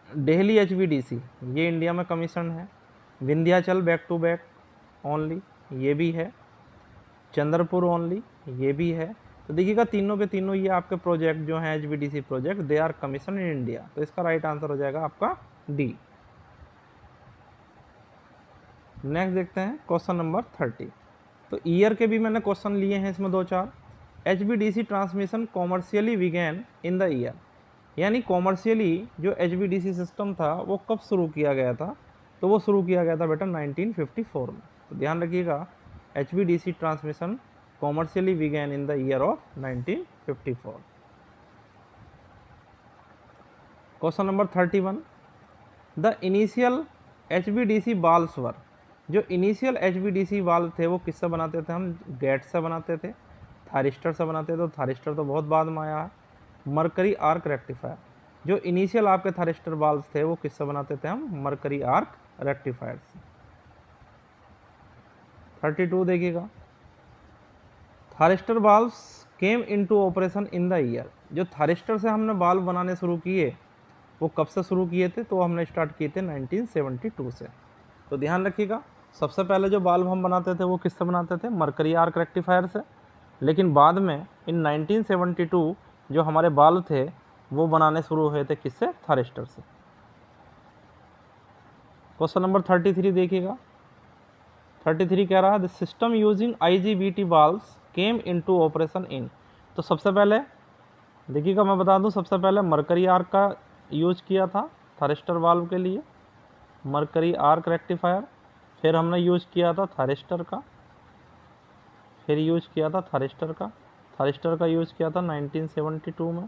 दिल्ली HVDC ये इंडिया में कमीशन है, Vindhyachal back to back only ये भी है, चंद्रपुर ओनली ये भी है। तो देखिएगा तीनों के तीनों ये आपके प्रोजेक्ट जो हैं HVDC project they are commission in India. तो इसका राइट आंसर हो जाएगा आपका डी। नेक्स्ट देखते हैं क्वेश्चन नंबर 30। तो ईयर के भी मैंने क्वेश्चन लिए हैं इसमें 2-4। HVDC transmission commercially began in the year, यानी कॉमर्शियली जो HVDC सिस्टम था वो कब शुरू किया गया था। तो वो शुरू किया गया था बेटा 1954 में। तो ध्यान रखिएगा HVDC transmission commercially began in the year of 1954। Question number 31। The initial HVDC valves were, जो इनिशियल HVDC वाल्व थे वो किससे बनाते थे हम, गेट से बनाते थे, थारिस्टर से बनाते थे। तो थारिस्टर तो बहुत बाद में आया है। मरकरी आर्क रेक्टिफायर, जो इनिशियल आपके थारिस्टर वाल्व थे वो किससे बनाते थे हम, मरकरी आर्क रेक्टिफायर से। 32 देखिएगा thyristor valves came into operation in the year, जो थारिस्टर से हमने वाल्व बनाने शुरू किए वो कब से शुरू किए थे, तो हमने स्टार्ट किए थे 1972 से। तो ध्यान रखिएगा सबसे पहले जो वाल्व हम बनाते थे वो किससे बनाते थे, मरकरी आर्क रेक्टिफायर से। लेकिन बाद में इन 1972 जो हमारे वाल्व थे वो बनाने शुरू हुए थे किससे, थारिस्टर से। क्वेश्चन नंबर 33 देखिएगा 33 कह रहा है the system using IGBT valves came into operation in. तो सबसे पहले देखिएगा मैं बता दूं, सबसे पहले मरकरी आर्क का यूज किया था थारिस्टर वाल्व के लिए, मरकरी आर्क रेक्टिफायर, फिर हमने यूज़ किया था थारिस्टर का, फिर यूज़ किया था थारिस्टर का यूज़ किया था 1972 में,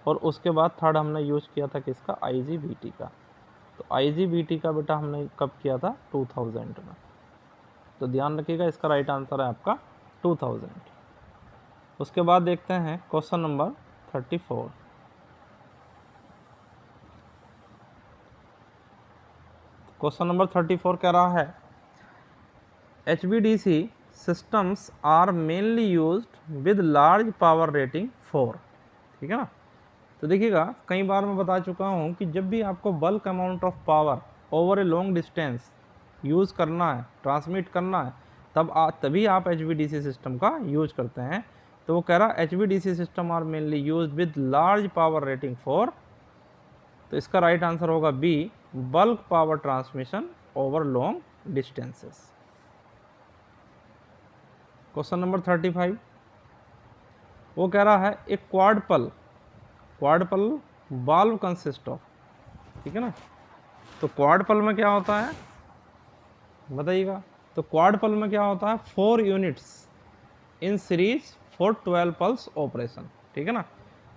और उसके बाद थर्ड हमने यूज़ किया था किसका, IGBT का। तो IGBT का बेटा हमने कब किया था, 2000 में। तो ध्यान रखिएगा, इसका राइट आंसर है आपका 2000। उसके बाद देखते हैं क्वेश्चन नंबर 34। क्वेश्चन नंबर 34 कह रहा है HVDC systems are mainly used with large power rating 4, ठीक है ना। तो देखिएगा, कई बार मैं बता चुका हूँ कि जब भी आपको bulk amount of power over a long distance use करना है, ट्रांसमिट करना है, तभी आप HVDC सिस्टम का यूज करते हैं। तो वो कह रहा HVDC system are mainly use with large power rating 4। तो इसका राइट आंसर होगा B, bulk power transmission over long distances. Question number 35, वो कह रहा है एक क्वाडपल वाल्व कंसिस्ट ऑफ, ठीक है ना। तो क्वाडपल में क्या होता है बताइएगा। तो क्वाडपल में क्या होता है, 4 units in series for 12 pulse operation, ठीक है ना।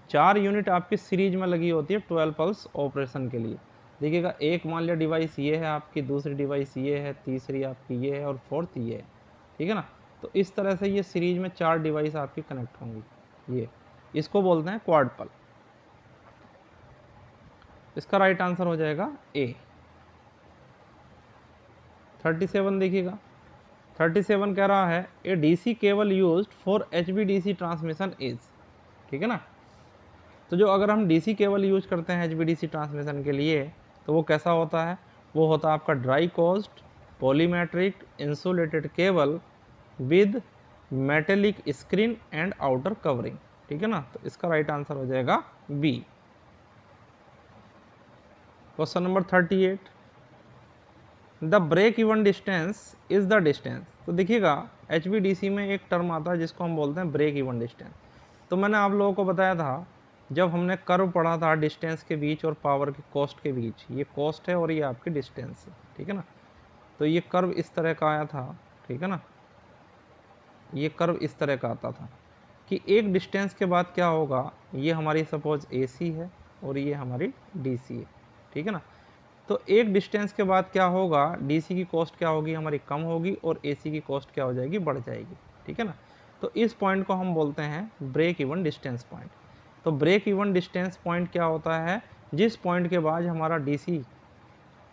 4 यूनिट आपकी सीरीज में लगी होती है 12 पल्स ऑपरेशन के लिए। देखिएगा, एक मान लिया डिवाइस ये है आपकी, दूसरी डिवाइस ये है, तीसरी आपकी ये है, और फोर्थ ये है, ठीक है ना। तो इस तरह से ये सीरीज में 4 डिवाइस आपकी कनेक्ट होंगी, इसको बोलते हैं क्वाडपल। इसका राइट आंसर हो जाएगा ए। 37 देखिएगा, 37 कह रहा है a DC cable used for HVDC transmission is, ठीक है ना। तो जो अगर हम डीसी केबल यूज करते हैं HVDC ट्रांसमिशन के लिए, तो वो कैसा होता है, वो होता है आपका dry coast polymetric insulated cable with metallic screen and outer covering, ठीक है ना। तो इसका राइट आंसर हो जाएगा B. Question number 38, the break even distance is the distance. तो देखिएगा, HVDC में एक टर्म आता है जिसको हम बोलते हैं ब्रेक इवन डिस्टेंस। तो मैंने आप लोगों को बताया था जब हमने कर्व पढ़ा था डिस्टेंस के बीच और पावर की कॉस्ट के बीच, ये कॉस्ट है और ये आपकी डिस्टेंस है, ठीक है ना। तो ये कर्व इस तरह का आया था, ठीक है ना। ये कर्व इस तरह का आता था कि एक डिस्टेंस के बाद क्या होगा, ये हमारी सपोज AC है और ये हमारी DC है, ठीक है ना। तो एक डिस्टेंस के बाद क्या होगा, DC की कॉस्ट क्या होगी, हमारी कम होगी, और AC की कॉस्ट क्या हो जाएगी, बढ़ जाएगी, ठीक है ना। तो इस पॉइंट को हम बोलते हैं ब्रेक इवन डिस्टेंस पॉइंट। तो ब्रेक इवन डिस्टेंस पॉइंट क्या होता है, जिस पॉइंट के बाद हमारा DC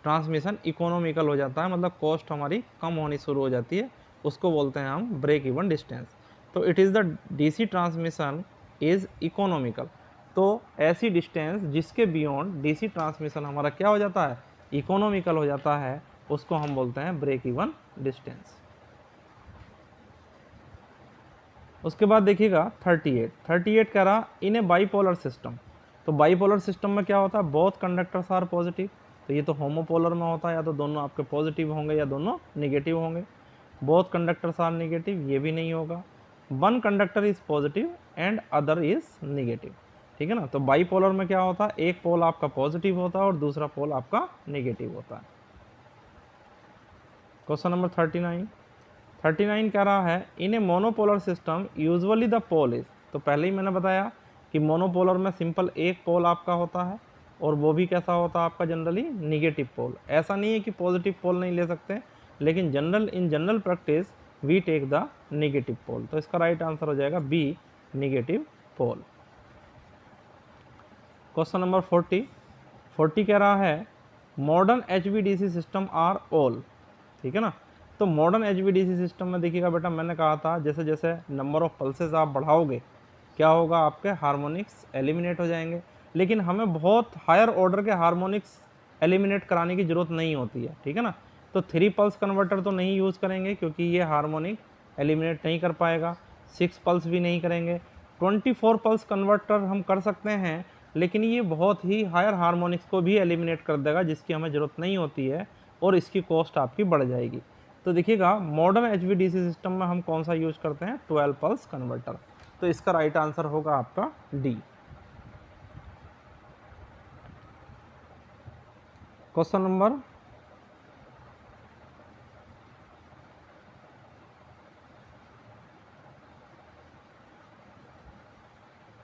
ट्रांसमिशन इकोनॉमिकल हो जाता है, मतलब कॉस्ट हमारी कम होनी शुरू हो जाती है, उसको बोलते हैं हम ब्रेक इवन डिस्टेंस। तो it is the DC transmission is economical. तो ऐसी डिस्टेंस जिसके बियॉन्ड DC ट्रांसमिशन हमारा क्या हो जाता है, इकोनॉमिकल हो जाता है, उसको हम बोलते हैं ब्रेक इवन डिस्टेंस। उसके बाद देखिएगा 38 कह रहा इन ए बाईपोलर सिस्टम। तो बाईपोलर सिस्टम में क्या होता है, बोथ कंडक्टर्स आर पॉजिटिव। तो ये तो होमोपोलर में होता है, या तो दोनों आपके पॉजिटिव होंगे या दोनों निगेटिव होंगे। बोथ कंडक्टर्स आर निगेटिव, ये भी नहीं होगा। One conductor is positive and other is negative, ठीक है ना। तो बाईपोलर में क्या होता है, एक पोल आपका पॉजिटिव होता है और दूसरा पोल आपका निगेटिव होता है। क्वेश्चन नंबर 39 कह रहा है in a monopolar system usually the pole is. तो पहले ही मैंने बताया कि मोनोपोलर में सिंपल एक पोल आपका होता है, और वो भी कैसा होता है आपका, जनरली निगेटिव पोल। ऐसा नहीं है कि पॉजिटिव पोल नहीं ले सकते, लेकिन in general practice we take the negative pole. तो इसका राइट आंसर हो जाएगा B, negative pole. Question number 40 कह रहा है modern HVDC system are all, ठीक है ना। तो मॉडर्न HVDC सिस्टम में देखिएगा बेटा, मैंने कहा था जैसे जैसे नंबर ऑफ पल्सेस आप बढ़ाओगे, क्या होगा, आपके हार्मोनिक्स एलिमिनेट हो जाएंगे। लेकिन हमें बहुत हायर ऑर्डर के हार्मोनिक्स एलिमिनेट कराने की ज़रूरत नहीं होती है, ठीक है ना। तो 3 पल्स कन्वर्टर तो नहीं यूज़ करेंगे क्योंकि ये हार्मोनिक एलिमिनेट नहीं कर पाएगा। 6 पल्स भी नहीं करेंगे। 24 पल्स कन्वर्टर हम कर सकते हैं, लेकिन ये बहुत ही हायर हार्मोनिक्स को भी एलिमिनेट कर देगा, जिसकी हमें ज़रूरत नहीं होती है, और इसकी कॉस्ट आपकी बढ़ जाएगी। तो देखिएगा, मॉडर्न HVDC सिस्टम में हम कौन सा यूज़ करते हैं, 12 पल्स कन्वर्टर। तो इसका राइट आंसर होगा आपका D. Question number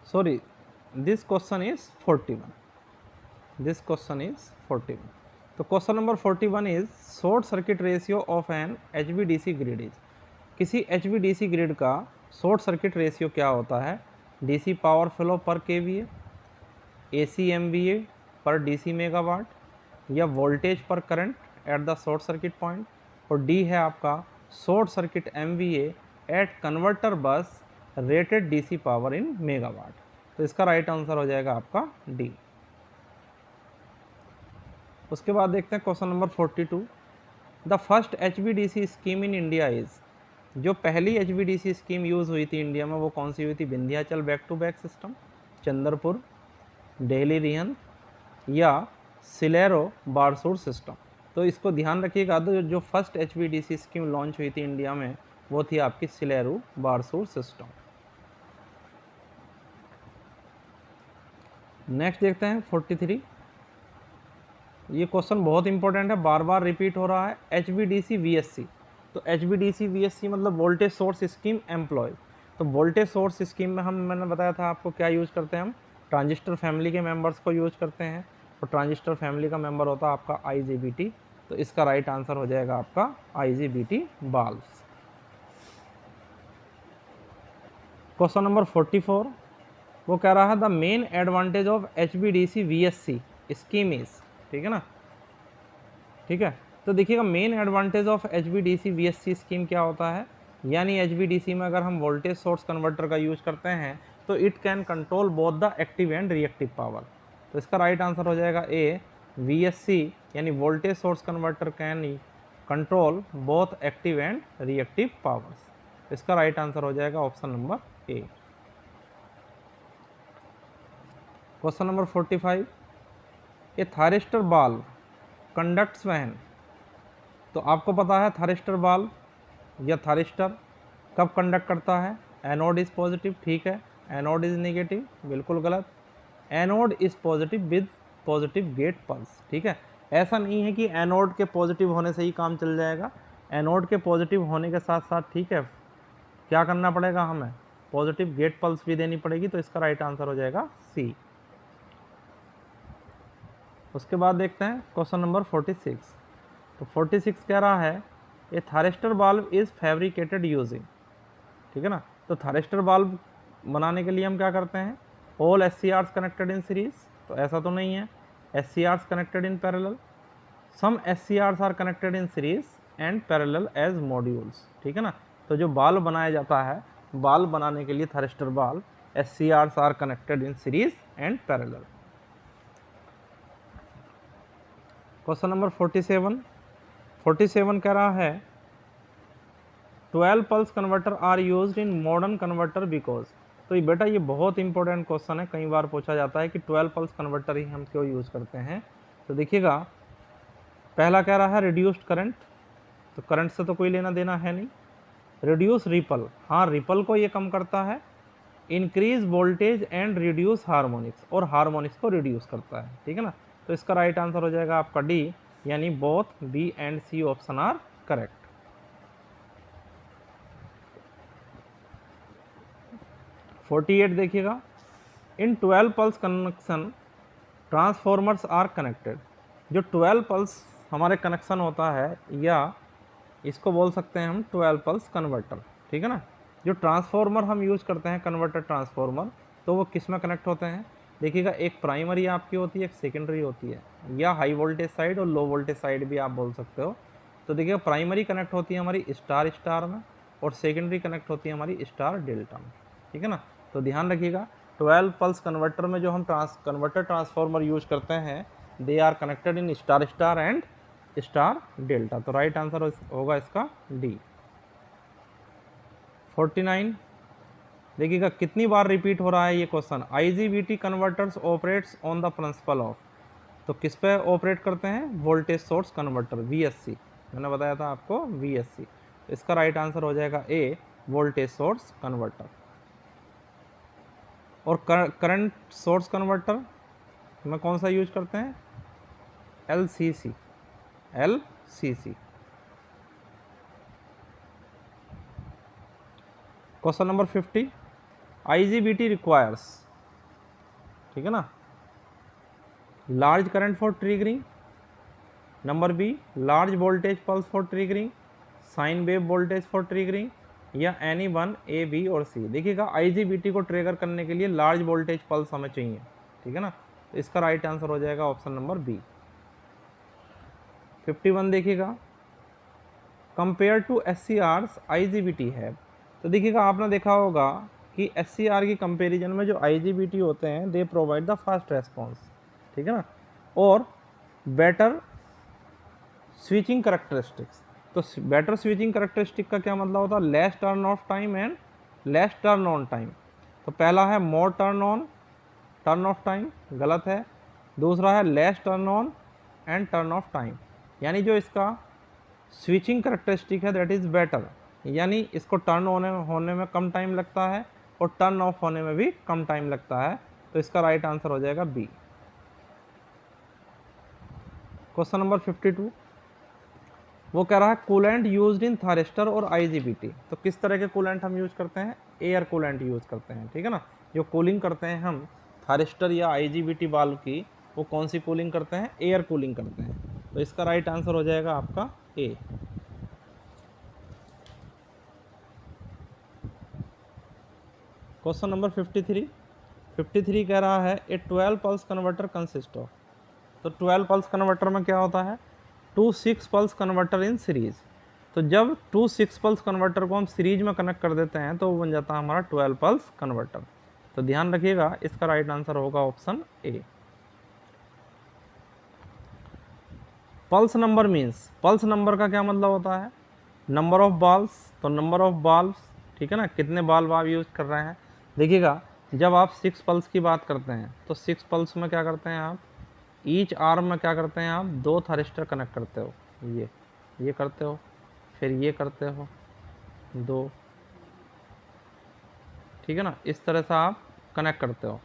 sorry, this question is 41, this question is 41। तो question number 41 is short circuit ratio of an HVDC grid is, किसी HVDC ग्रिड का शॉर्ट सर्किट रेशियो क्या होता है? DC power flow per KVA, AC MVA per DC megawatt, या voltage per current at the short circuit point, और D है आपका short circuit MVA at converter bus rated DC power in megawatt. तो इसका right answer हो जाएगा आपका D. उसके बाद देखते हैं question number 42, the first HVDC scheme in India is, जो पहली HVDC स्कीम यूज़ हुई थी इंडिया में वो कौन सी हुई थी? Vindhyachal back to back system, Chandrapur, Delhi Rihand, या सिलेरो बारसूर सिस्टम। तो इसको ध्यान रखिएगा, तो जो फर्स्ट HVDC स्कीम लॉन्च हुई थी इंडिया में वो थी आपकी सिलेरो बारसूर सिस्टम। नेक्स्ट देखते हैं 43, ये क्वेश्चन बहुत इंपॉर्टेंट है, बार बार रिपीट हो रहा है। HVDC VSC, तो HVDC VSC मतलब वोल्टेज सोर्स स्कीम एम्प्लॉय। तो वोल्टेज सोर्स स्कीम में मैंने बताया था आपको क्या यूज़ करते हैं हम? ट्रांजिस्टर फैमिली के मेंबर्स को यूज़ करते हैं, और ट्रांजिस्टर फैमिली का मेंबर होता है आपका IGBT। तो इसका राइट आंसर हो जाएगा आपका IGBT बाल्ब्स। क्वेश्चन नंबर 44, वो कह रहा है the main advantage of HVDC VSC scheme is, ठीक है ना, ठीक है। तो देखिएगा main advantage of HVDC VSC scheme क्या होता है, यानी HVDC में अगर हम वोल्टेज सोर्स कन्वर्टर का यूज करते हैं तो it can control both the active and reactive power. तो इसका राइट आंसर हो जाएगा ए, VSC यानी voltage source converter can control both active and reactive powers. इसका राइट आंसर हो जाएगा option number A. Question number 45, A thyristor बाल्व conducts when, तो आपको पता है थायरिस्टर बाल्व या थायरिस्टर कब कंडक्ट करता है? एनोड इज पॉजिटिव, ठीक है, एनोड इज नेगेटिव, बिल्कुल गलत। Anode is positive with positive gate pulse, ठीक है। ऐसा नहीं है कि एनोड के पॉजिटिव होने से ही काम चल जाएगा, एनोड के पॉजिटिव होने के साथ साथ, ठीक है, क्या करना पड़ेगा हमें? पॉजिटिव गेट पल्स भी देनी पड़ेगी। तो इसका राइट आंसर हो जाएगा सी। उसके बाद देखते हैं क्वेश्चन नंबर 46, तो 46 कह रहा है ए थायरिस्टर बाल्ब इज फैब्रिकेटेड यूजिंग, ठीक है ना। तो थायरिस्टर बाल्ब बनाने के लिए हम क्या करते हैं? All SCRs connected in series, तो ऐसा तो नहीं है, SCRs connected in parallel, some SCRs are connected in series and parallel as modules, ठीक है ना। तो जो बाल्ब बनाया जाता है, बाल्ब बनाने के लिए थायरिस्टर बाल्ब SCRs are connected in series and parallel. Question number 47 कह रहा है 12 pulse converter are used in modern converter because, तो ये बेटा ये बहुत इंपॉर्टेंट क्वेश्चन है, कई बार पूछा जाता है कि 12 पल्स कन्वर्टर ही हम क्यों यूज़ करते हैं। तो देखिएगा, पहला कह रहा है रिड्यूस्ड करंट, तो करंट से तो कोई लेना देना है नहीं। रिड्यूस रिपल, हाँ रिपल को ये कम करता है। Increase voltage and reduce harmonics, और हार्मोनिक्स को रिड्यूस करता है, ठीक है ना। तो इसका राइट आंसर हो जाएगा आपका डी, यानी both B and C option are correct. देखिएगा, in 12 pulse connection transformers are connected, जो 12 पल्स हमारे कनेक्शन होता है, या इसको बोल सकते हैं हम 12 पल्स कन्वर्टर, ठीक है ना। जो ट्रांसफॉर्मर हम यूज़ करते हैं, कन्वर्टर ट्रांसफॉर्मर, तो वो किस में कनेक्ट होते हैं? देखिएगा, एक प्राइमरी आपकी होती है, एक सेकेंडरी होती है, या हाई वोल्टेज साइड और लो वोल्टेज साइड भी आप बोल सकते हो। तो देखिएगा, प्राइमरी कनेक्ट होती है हमारी स्टार स्टार में, और सेकेंडरी कनेक्ट होती है हमारी स्टार डेल्टा में, ठीक है ना। तो ध्यान रखिएगा, 12 पल्स कन्वर्टर में जो हम कन्वर्टर ट्रांसफॉर्मर यूज करते हैं, they are connected in star star and star delta. तो राइट आंसर होगा इसका डी। 49 देखिएगा, कितनी बार रिपीट हो रहा है ये question. IGBT converters operates on the principle of, तो किस पे ऑपरेट करते हैं? वोल्टेज सोर्स कन्वर्टर, VSC, मैंने बताया था आपको VSC। तो इसका राइट आंसर हो जाएगा ए, वोल्टेज सोर्स कन्वर्टर। और करंट सोर्स कन्वर्टर में कौन सा यूज करते हैं? LCC। Question number 50, IGBT requires ठीक है ना। Large current for triggering, number B large voltage pulse for triggering, sine wave voltage for triggering, या एनी वन ए बी और सी। देखिएगा आईजीबीटी को ट्रिगर करने के लिए लार्ज वोल्टेज पल्स हमें चाहिए, ठीक है ना। तो इसका राइट आंसर हो जाएगा ऑप्शन नंबर बी। 51 देखिएगा, कंपेयर टू SCRs IGBT है। तो देखिएगा आपने देखा होगा कि SCR की कंपैरिजन में जो IGBT होते हैं they provide the fast response, ठीक है ना, और बेटर स्विचिंग करेक्टरिस्टिक्स। तो बेटर स्विचिंग करेक्टरिस्टिक का क्या मतलब होता है? Less turn off time and less turn on time. तो पहला है मोर टर्न ऑफ टाइम, गलत है। दूसरा है less turn on and turn off time, यानी जो इसका स्विचिंग करेक्टरिस्टिक है दैट इज़ बेटर, यानी इसको टर्न होने में कम टाइम लगता है और टर्न ऑफ होने में भी कम टाइम लगता है। तो इसका राइट आंसर हो जाएगा बी। क्वेश्चन नंबर 52, वो कह रहा है कूलेंट यूज्ड इन थारिस्टर और आईजीबीटी। तो किस तरह के कूलेंट हम यूज़ करते हैं? एयर कूलेंट यूज़ करते हैं, ठीक है ना। जो कूलिंग करते हैं हम थारिस्टर या आईजीबीटी बाल्ब की, वो कौन सी कूलिंग करते हैं? एयर कूलिंग करते हैं। तो इसका राइट आंसर हो जाएगा आपका ए। क्वेश्चन नंबर 53 कह रहा है ए 12 पल्स कन्वर्टर कंसिस्ट ऑफ। तो 12 पल्स कन्वर्टर में क्या होता है? 2 6 पल्स कन्वर्टर इन सीरीज। तो जब 2 6 पल्स कन्वर्टर को हम सीरीज में कनेक्ट कर देते हैं तो वो बन जाता है हमारा 12 पल्स कन्वर्टर। तो ध्यान रखिएगा इसका राइट आंसर होगा option A. Pulse number means, pulse number का क्या मतलब होता है? Number of valves. तो नंबर ऑफ बाल्स, ठीक है ना, कितने बाल्ब आप यूज कर रहे हैं। देखिएगा जब आप 6 पल्स की बात करते हैं तो 6 पल्स में क्या करते हैं आप? ईच आर्म में क्या करते हैं आप? 2 थारिस्टर कनेक्ट करते हो, ये करते हो, फिर ये करते हो 2, ठीक है ना, इस तरह से आप कनेक्ट करते हो,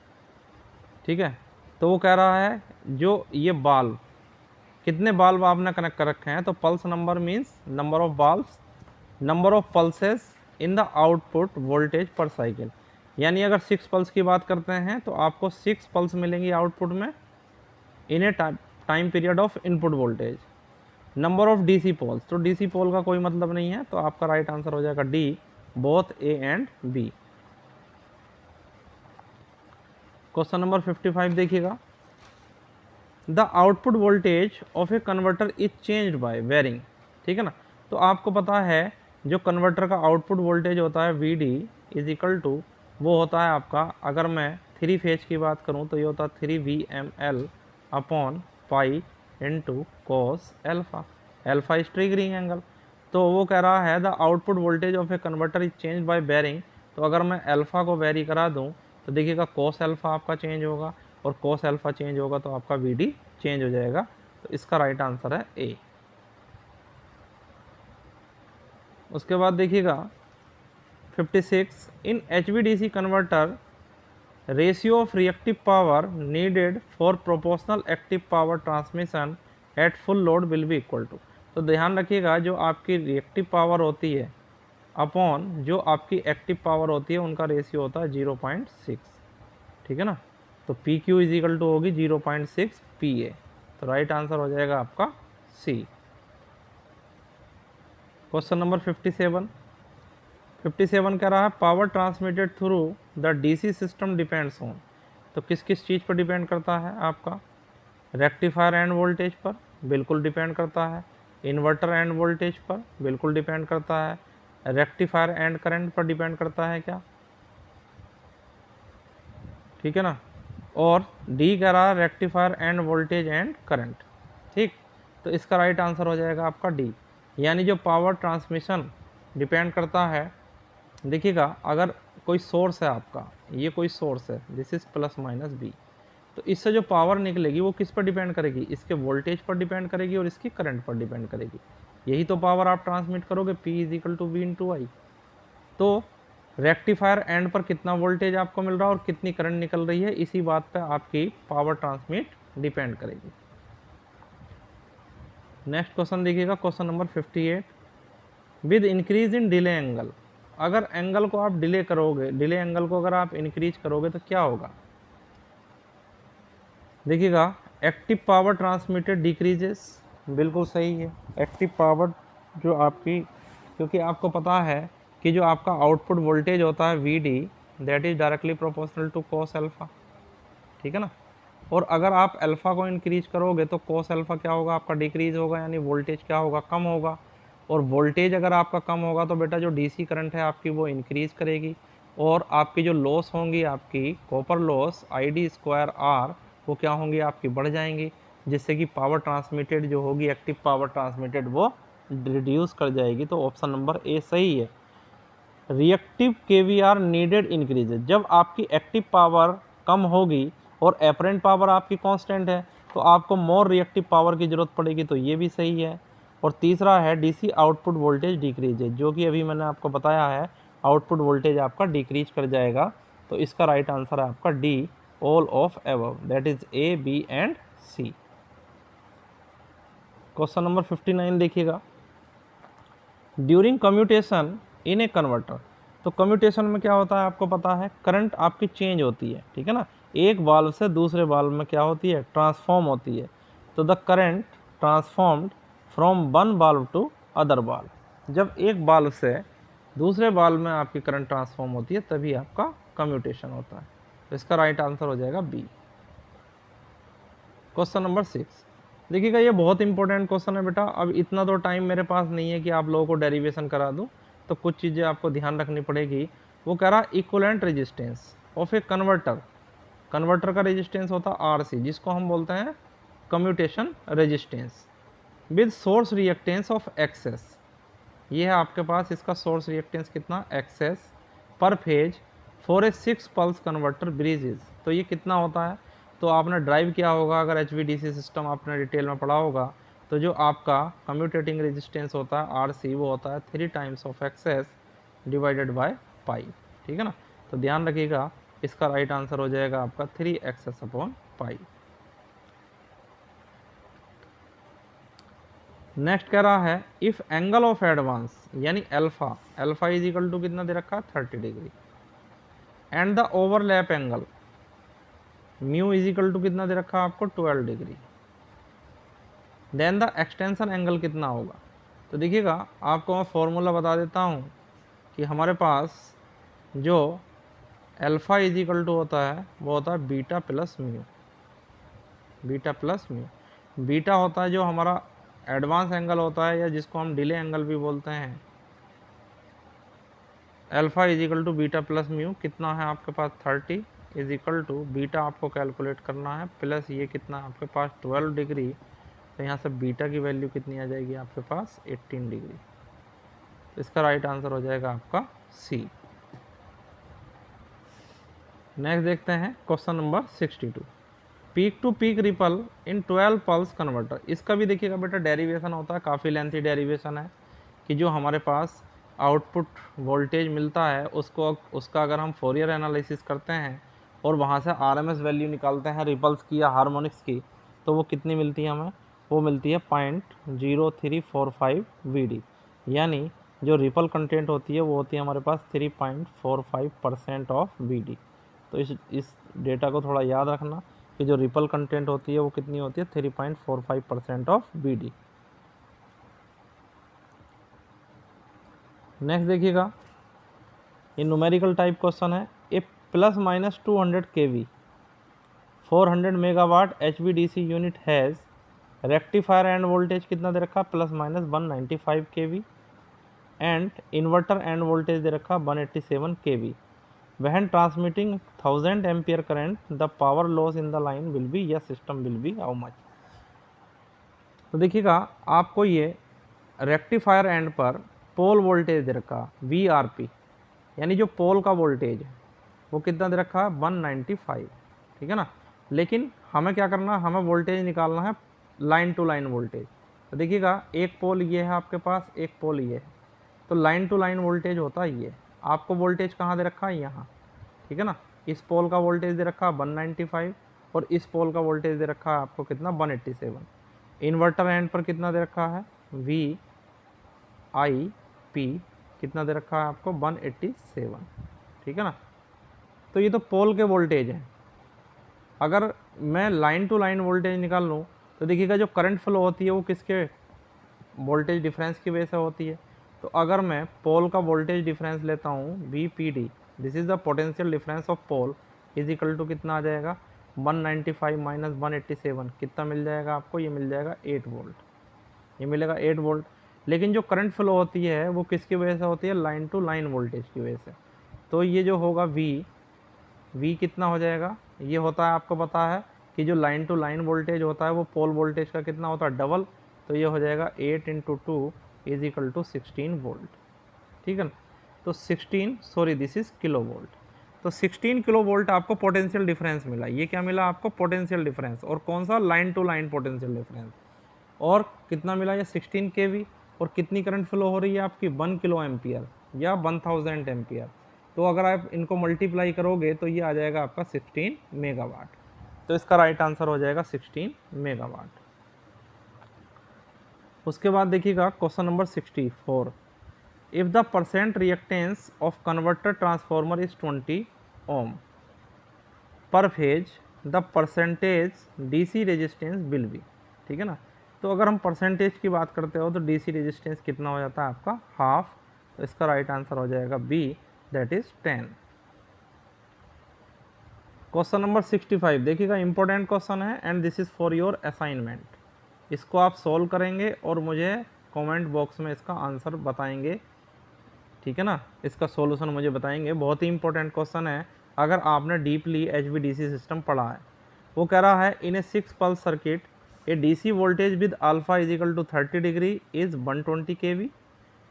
ठीक है। तो वो कह रहा है जो ये बाल्ब, कितने बाल्ब आपने कनेक्ट कर रखे हैं। तो pulse number means number of bulbs, number of pulses in the output voltage पर साइकिल। यानी अगर 6 पल्स की बात करते हैं तो आपको 6 पल्स मिलेंगी आउटपुट में in a time period of input voltage. Number of DC poles, तो डीसी पोल का कोई मतलब नहीं है, तो आपका राइट आंसर हो जाएगा D, both A and B. Question number 55 देखिएगा, the output voltage of a converter is changed by varying, ठीक है ना। तो आपको पता है जो कन्वर्टर का आउटपुट वोल्टेज होता है V D is equal to, वो होता है आपका, अगर मैं 3 फेज की बात करूं तो ये होता है 3VML upon pi into cos alpha. Alpha is triggering angle. तो वो कह रहा है the output voltage of a converter is change by varying. तो अगर मैं एल्फा को वेरी करा दूं तो देखिएगा कॉस एल्फा आपका चेंज होगा, और कॉस एल्फा चेंज होगा तो आपका वी डी चेंज हो जाएगा। तो इसका राइट आंसर है ए। उसके बाद देखिएगा 56, in HVDC converter ratio of reactive power needed for proportional active power transmission at full load will be equal to. तो ध्यान रखिएगा जो आपकी रिएक्टिव पावर होती है अपॉन जो आपकी एक्टिव पावर होती है उनका रेशियो होता है 0.6, ठीक है ना। तो P Q is equal to होगी 0.6 PA। तो राइट आंसर हो जाएगा आपका सी। क्वेश्चन नंबर 57 कह रहा है power transmitted through the DC system depends on. तो किस किस चीज़ पर डिपेंड करता है आपका? रेक्टिफायर एंड वोल्टेज पर बिल्कुल डिपेंड करता है, इन्वर्टर एंड वोल्टेज पर बिल्कुल डिपेंड करता है, रेक्टिफायर एंड करंट पर डिपेंड करता है क्या, ठीक है ना। और डी कह रहा है rectifier end voltage and current, ठीक। तो इसका राइट आंसर हो जाएगा आपका डी, यानी जो पावर ट्रांसमिशन डिपेंड करता है। देखिएगा अगर कोई सोर्स है आपका, ये कोई सोर्स है, this is plus minus B, तो इससे जो पावर निकलेगी वो किस पर डिपेंड करेगी? इसके वोल्टेज पर डिपेंड करेगी और इसकी करंट पर डिपेंड करेगी। यही तो पावर आप ट्रांसमिट करोगे, P is equal to V into I. तो रेक्टिफायर एंड पर कितना वोल्टेज आपको मिल रहा है और कितनी करंट निकल रही है, इसी बात पर आपकी पावर ट्रांसमिट डिपेंड करेगी। नेक्स्ट क्वेश्चन देखिएगा, question number 58, with increase in delay angle. अगर एंगल को आप डिले करोगे, डिले एंगल को अगर आप इंक्रीज करोगे तो क्या होगा? देखिएगा एक्टिव पावर ट्रांसमिटेड डिक्रीजेस, बिल्कुल सही है। एक्टिव पावर जो आपकी, क्योंकि आपको पता है कि जो आपका आउटपुट वोल्टेज होता है Vd that is directly proportional to cos alpha, ठीक है ना। और अगर आप अल्फा को इंक्रीज करोगे तो कॉस अल्फा क्या होगा, आपका डिक्रीज होगा, यानी वोल्टेज क्या होगा, कम होगा। और वोल्टेज अगर आपका कम होगा तो बेटा जो डीसी करंट है आपकी वो इंक्रीज करेगी, और आपकी जो लॉस होंगी, आपकी कॉपर लॉस ID² R वो क्या होंगी, आपकी बढ़ जाएंगी, जिससे कि पावर ट्रांसमिटेड जो होगी, एक्टिव पावर ट्रांसमिटेड, वो रिड्यूस कर जाएगी। तो ऑप्शन नंबर ए सही है। रिएक्टिव केवीआर नीडेड इंक्रीज, जब आपकी एक्टिव पावर कम होगी और एपरेंट पावर आपकी कांस्टेंट है तो आपको मोर रिएक्टिव पावर की जरूरत पड़ेगी, तो ये भी सही है। और तीसरा है डीसी आउटपुट वोल्टेज डिक्रीज, जो कि अभी मैंने आपको बताया है, आउटपुट वोल्टेज आपका डिक्रीज कर जाएगा। तो इसका राइट आंसर है आपका D, all of above, that is A, B and C. Question number 59 देखिएगा, during commutation in a converter. तो कम्यूटेशन में क्या होता है, आपको पता है, करंट आपकी चेंज होती है, ठीक है ना, एक वाल्व से दूसरे वाल्व में क्या होती है, ट्रांसफॉर्म होती है। तो the current transformed from one valve to other valve, जब एक वाल्व से दूसरे वाल्व में आपकी करंट ट्रांसफॉर्म होती है तभी आपका कम्यूटेशन होता है। तो इसका राइट आंसर हो जाएगा बी। क्वेश्चन नंबर 6 देखिएगा, ये बहुत इंपॉर्टेंट क्वेश्चन है बेटा। अब इतना तो टाइम मेरे पास नहीं है कि आप लोगों को डेरिवेशन करा दूं, तो कुछ चीज़ें आपको ध्यान रखनी पड़ेगी। वो कह रहा equivalent resistance of a converter, converter का रेजिस्टेंस होता है RC, जिसको हम बोलते हैं commutation resistance, with source reactance of XS. ये है आपके पास, इसका सोर्स रिएक्टेंस कितना, XS per phase for a 6 pulse converter bridges. तो ये कितना होता है, तो आपने ड्राइव किया होगा, अगर HVDC सिस्टम आपने डिटेल में पढ़ा होगा, तो जो आपका कम्यूटेटिंग रेजिस्टेंस होता है RC वो होता है 3 times of XS divided by pi, ठीक है ना। तो ध्यान रखिएगा, इसका राइट आंसर हो जाएगा आपका 3 XS/पाई। नेक्स्ट कह रहा है इफ एंगल ऑफ एडवांस यानी alpha, alpha is equal to कितना दे रखा है, 30 degree, and the overlap angle mu is equal to कितना दे रखा है आपको, 12 degree, then the extension angle कितना होगा। तो देखिएगा, आपको मैं फॉर्मूला बता देता हूँ कि हमारे पास जो अल्फा इज इक्वल टू होता है वो होता है beta plus mu, beta plus mu. Beta होता है जो हमारा एडवांस एंगल होता है, या जिसको हम डिले एंगल भी बोलते हैं। Alpha is equal to beta plus mu कितना है आपके पास, 30 इज इक्वल टू बीटा आपको कैलकुलेट करना है, प्लस ये कितना आपके पास 12 डिग्री। तो यहाँ से बीटा की वैल्यू कितनी आ जाएगी आपके पास, 18 डिग्री। तो इसका राइट आंसर हो जाएगा आपका सी। नेक्स्ट देखते हैं question number 62, peak to peak ripple in 12 pulse converter. इसका भी देखिएगा बेटा डेरिवेशन होता है, काफ़ी लेंथी डेरिवेशन है, कि जो हमारे पास आउटपुट वोल्टेज मिलता है उसका अगर हम फोरियर एनालिसिस करते हैं और वहाँ से RMS वैल्यू निकालते हैं रिपल्स की या हार्मोनिक्स की, तो वो कितनी मिलती है हमें, वो मिलती है 0.0345 VD, यानी जो रिपल कंटेंट होती है वो होती है हमारे पास 3.45% ऑफ VD। तो इस डेटा को थोड़ा याद रखना कि जो रिपल कंटेंट होती है वो कितनी होती है, 3.45% ऑफ VD। नेक्स्ट देखिएगा, ये न्यूमेरिकल टाइप क्वेश्चन है, a ±200 kV 400 megawatt HVDC unit has rectifier end voltage कितना दे रखा, ±195 kV, and inverter end voltage दे रखा 187 kV। When transmitting 1000 ampere current, the power loss in the line will be, या system will be how much. तो देखिएगा, आपको ये रेक्टिफायर एंड पर पोल वोल्टेज दे रखा VRP, यानी जो पोल का वोल्टेज है वो कितना दे रखा है, 195, ठीक है ना। लेकिन हमें क्या करना है, हमें वोल्टेज निकालना है लाइन टू लाइन वोल्टेज। तो देखिएगा, एक पोल ये है आपके पास, एक पोल ये है, तो लाइन टू लाइन वोल्टेज होता है ये। आपको वोल्टेज कहाँ दे रखा है, यहाँ, ठीक है ना। इस पोल का वोल्टेज दे रखा है 195 और इस पोल का वोल्टेज दे रखा है आपको कितना, 187। इन्वर्टर एंड पर कितना दे रखा है, VIP कितना दे रखा है आपको, 187, ठीक है ना। तो ये तो पोल के वोल्टेज हैं, अगर मैं लाइन टू लाइन वोल्टेज निकाल लूँ तो देखिएगा जो करंट फ्लो होती है वो किसके वोल्टेज डिफरेंस की वजह से होती है। तो अगर मैं पोल का वोल्टेज डिफरेंस लेता हूँ VPD, this is the potential difference of pole, is equal to कितना आ जाएगा 195 माइनस 187, कितना मिल जाएगा आपको, ये मिल जाएगा 8 वोल्ट, ये मिलेगा 8 वोल्ट। लेकिन जो करंट फ्लो होती है वो किसकी वजह से होती है, लाइन टू लाइन वोल्टेज की वजह से। तो ये जो होगा V कितना हो जाएगा, ये होता है आपको पता है कि जो लाइन टू लाइन वोल्टेज होता है वो पोल वोल्टेज का कितना होता है, डबल। तो ये हो जाएगा 8 × 2 इज इक्वल टू 16 वोल्ट, ठीक है ना। तो 16, sorry this is kilo volt. तो 16 किलो वोल्ट आपको पोटेंशियल डिफरेंस मिला। ये क्या मिला आपको, पोटेंशियल डिफरेंस, और कौन सा, line to line potential difference. और कितना मिला, ये 16 kV, और कितनी करंट फ्लो हो रही है आपकी 1 किलो एम्पियर या 1000 एम्पियर। तो अगर आप इनको मल्टीप्लाई करोगे तो ये आ जाएगा आपका 16 मेगावाट। तो इसका राइट आंसर हो जाएगा 16 मेगावाट। उसके बाद देखिएगा question number 64, if the percent reactance of converter transformer is 20 ओम पर phase, the percentage DC resistance will be, ठीक है ना। तो अगर हम परसेंटेज की बात करते हो तो DC रेजिस्टेंस कितना हो जाता है आपका, हाफ। तो इसका राइट आंसर हो जाएगा B, that is 10। Question number 65 देखिएगा, इंपॉर्टेंट क्वेश्चन है and this is for your assignment. इसको आप सॉल्व करेंगे और मुझे कमेंट बॉक्स में इसका आंसर बताएंगे, ठीक है ना, इसका सॉल्यूशन मुझे बताएंगे। बहुत ही इंपॉर्टेंट क्वेश्चन है अगर आपने डीपली HVDC सिस्टम पढ़ा है। वो कह रहा है in a 6 pulse circuit a DC voltage with alpha is equal to 30 degree is 120 kV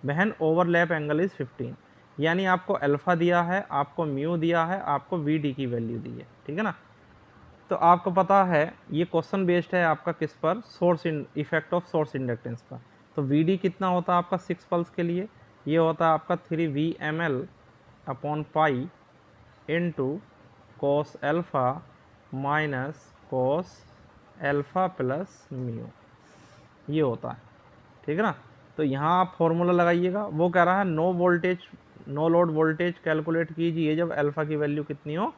when overlap angle is 15। यानी आपको अल्फा दिया है, आपको म्यू दिया है, आपको VD की वैल्यू दी है, ठीक है ना। तो आपको पता है ये क्वेश्चन बेस्ड है आपका किस पर, source effect of source inductance पर। तो VD कितना होता है आपका 6 पल्स के लिए, ये होता है आपका 3 VmL/पाई into cos alpha minus cos alpha plus mu, ये होता है, ठीक है ना। तो यहाँ आप फॉर्मूला लगाइएगा। वो कह रहा है no voltage, no load voltage calculate कीजिए जब अल्फ़ा की वैल्यू कितनी हो,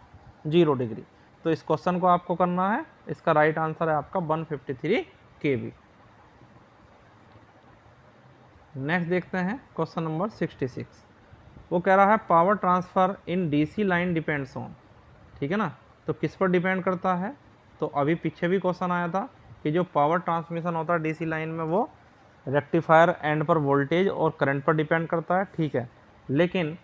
0 डिग्री। तो इस क्वेश्चन को आपको करना है, इसका राइट आंसर है आपका 153 kV। नेक्स्ट देखते हैं क्वेश्चन नंबर 66। वो कह रहा है power transfer in DC line depends on, ठीक है ना। तो किस पर डिपेंड करता है, तो अभी पीछे भी क्वेश्चन आया था कि जो पावर ट्रांसमिशन होता है DC लाइन में वो रेक्टिफायर एंड पर वोल्टेज और करंट पर डिपेंड करता है, ठीक है। लेकिन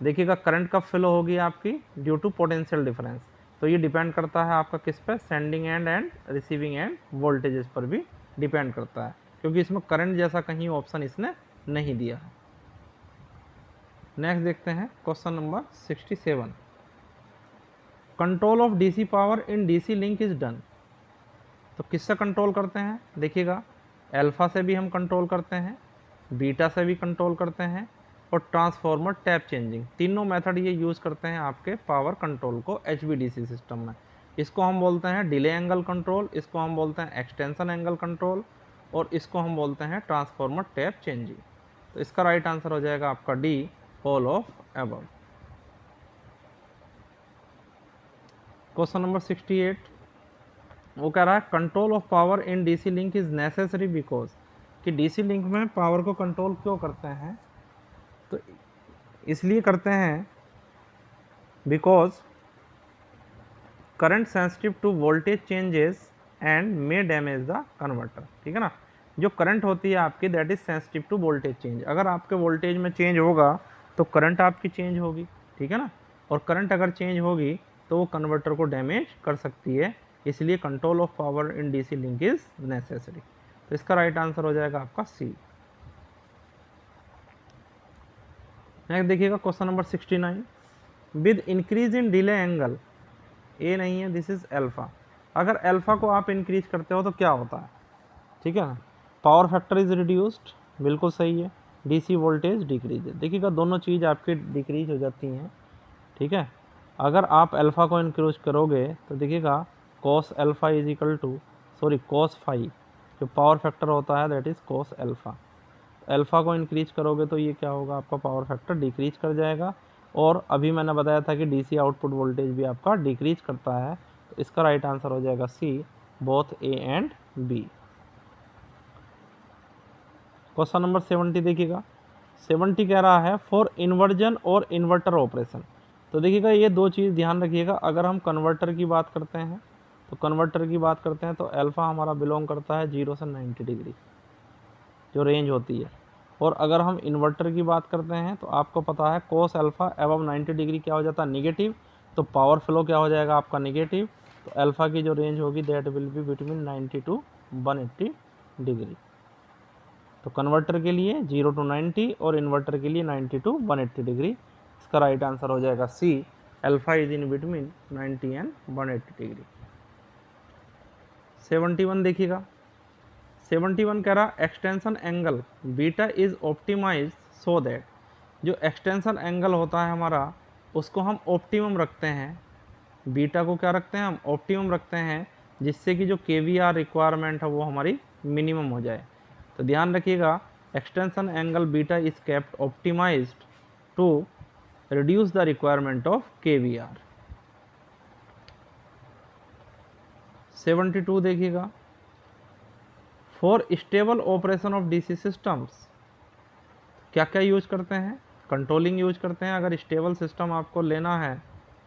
देखिएगा करंट कब फ्लो होगी आपकी, ड्यू टू पोटेंशियल डिफरेंस। तो ये डिपेंड करता है आपका किस पर, sending end and receiving end voltages पर भी डिपेंड करता है, क्योंकि इसमें करंट जैसा कहीं ऑप्शन इसने नहीं दिया है। नेक्स्ट देखते हैं question number 67, control of DC power in DC link is done. तो किससे कंट्रोल करते हैं, देखिएगा अल्फा से भी हम कंट्रोल करते हैं, बीटा से भी कंट्रोल करते हैं, और ट्रांसफॉर्मर टैप चेंजिंग, तीनों मेथड ये यूज़ करते हैं आपके पावर कंट्रोल को HVDC सिस्टम में। इसको हम बोलते हैं डिले एंगल कंट्रोल, इसको हम बोलते हैं एक्सटेंशन एंगल कंट्रोल, और इसको हम बोलते हैं ट्रांसफॉर्मर टैप चेंजिंग। तो इसका राइट आंसर हो जाएगा आपका D, all of above. Question number 68, वो कह रहा है control of power in DC link is necessary because, कि DC लिंक में पावर को कंट्रोल क्यों करते हैं, तो इसलिए करते हैं because current sensitive to voltage changes and may damage the converter, ठीक है ना। जो करंट होती है आपकी that is sensitive to voltage change, अगर आपके वोल्टेज में चेंज होगा तो करंट आपकी चेंज होगी, ठीक है ना। और करंट अगर चेंज होगी तो वो कन्वर्टर को डैमेज कर सकती है, इसलिए control of power in DC link is necessary. तो इसका राइट आंसर हो जाएगा आपका C। नेक्स्ट देखिएगा question number 69, with increase in delay angle, A नहीं है, दिस इज अल्फा। अगर अल्फा को आप इंक्रीज करते हो तो क्या होता है, ठीक है ना, पावर फैक्टर इज रिड्यूस्ड, बिल्कुल सही है, DC वोल्टेज डिक्रीज है। देखिएगा दोनों चीज़ आपकी डिक्रीज हो जाती हैं, ठीक है। अगर आप अल्फ़ा को इंक्रीज करोगे तो देखिएगा cos alpha is equal to, sorry cos phi, जो पावर फैक्टर होता है that is cos alpha. Alpha को इंक्रीज करोगे तो ये क्या होगा, आपका पावर फैक्टर डिक्रीज कर जाएगा। और अभी मैंने बताया था कि DC आउटपुट वोल्टेज भी आपका डिक्रीज करता है, इसका राइट आंसर हो जाएगा C, both A and B. Question number 70 देखिएगा। 70 कह रहा है फॉर इन्वर्जन और इन्वर्टर ऑपरेशन। तो देखिएगा ये दो चीज़ ध्यान रखिएगा, अगर हम कन्वर्टर की बात करते हैं तो कन्वर्टर की बात करते हैं तो अल्फ़ा हमारा बिलोंग करता है 0 से 90 डिग्री जो रेंज होती है, और अगर हम इन्वर्टर की बात करते हैं तो आपको पता है कोस अल्फ़ा अबव 90 डिग्री क्या हो जाता है, निगेटिव, तो पावर फ्लो क्या हो जाएगा आपका निगेटिव, तो अल्फ़ा की जो रेंज होगी that will be between 90 to 180 degree. तो कन्वर्टर के लिए 0 टू 90 और इन्वर्टर के लिए 90 टू 180 डिग्री। इसका राइट आंसर हो जाएगा C, alpha is in between 90 and 180 degree. 71 देखिएगा। 71 कह रहा extension angle beta is optimise so that, जो एक्सटेंशन एंगल होता है हमारा उसको हम ऑप्टिमम रखते हैं, बीटा को क्या रखते हैं हम ऑप्टिमम रखते हैं, जिससे कि जो केवीआर रिक्वायरमेंट है वो हमारी मिनिमम हो जाए। तो ध्यान रखिएगा extension angle beta is kept optimized to reduce the requirement of KVR. 72 देखिएगा। For stable operation of DC systems क्या क्या यूज करते हैं, कंट्रोलिंग यूज करते हैं। अगर स्टेबल सिस्टम आपको लेना है,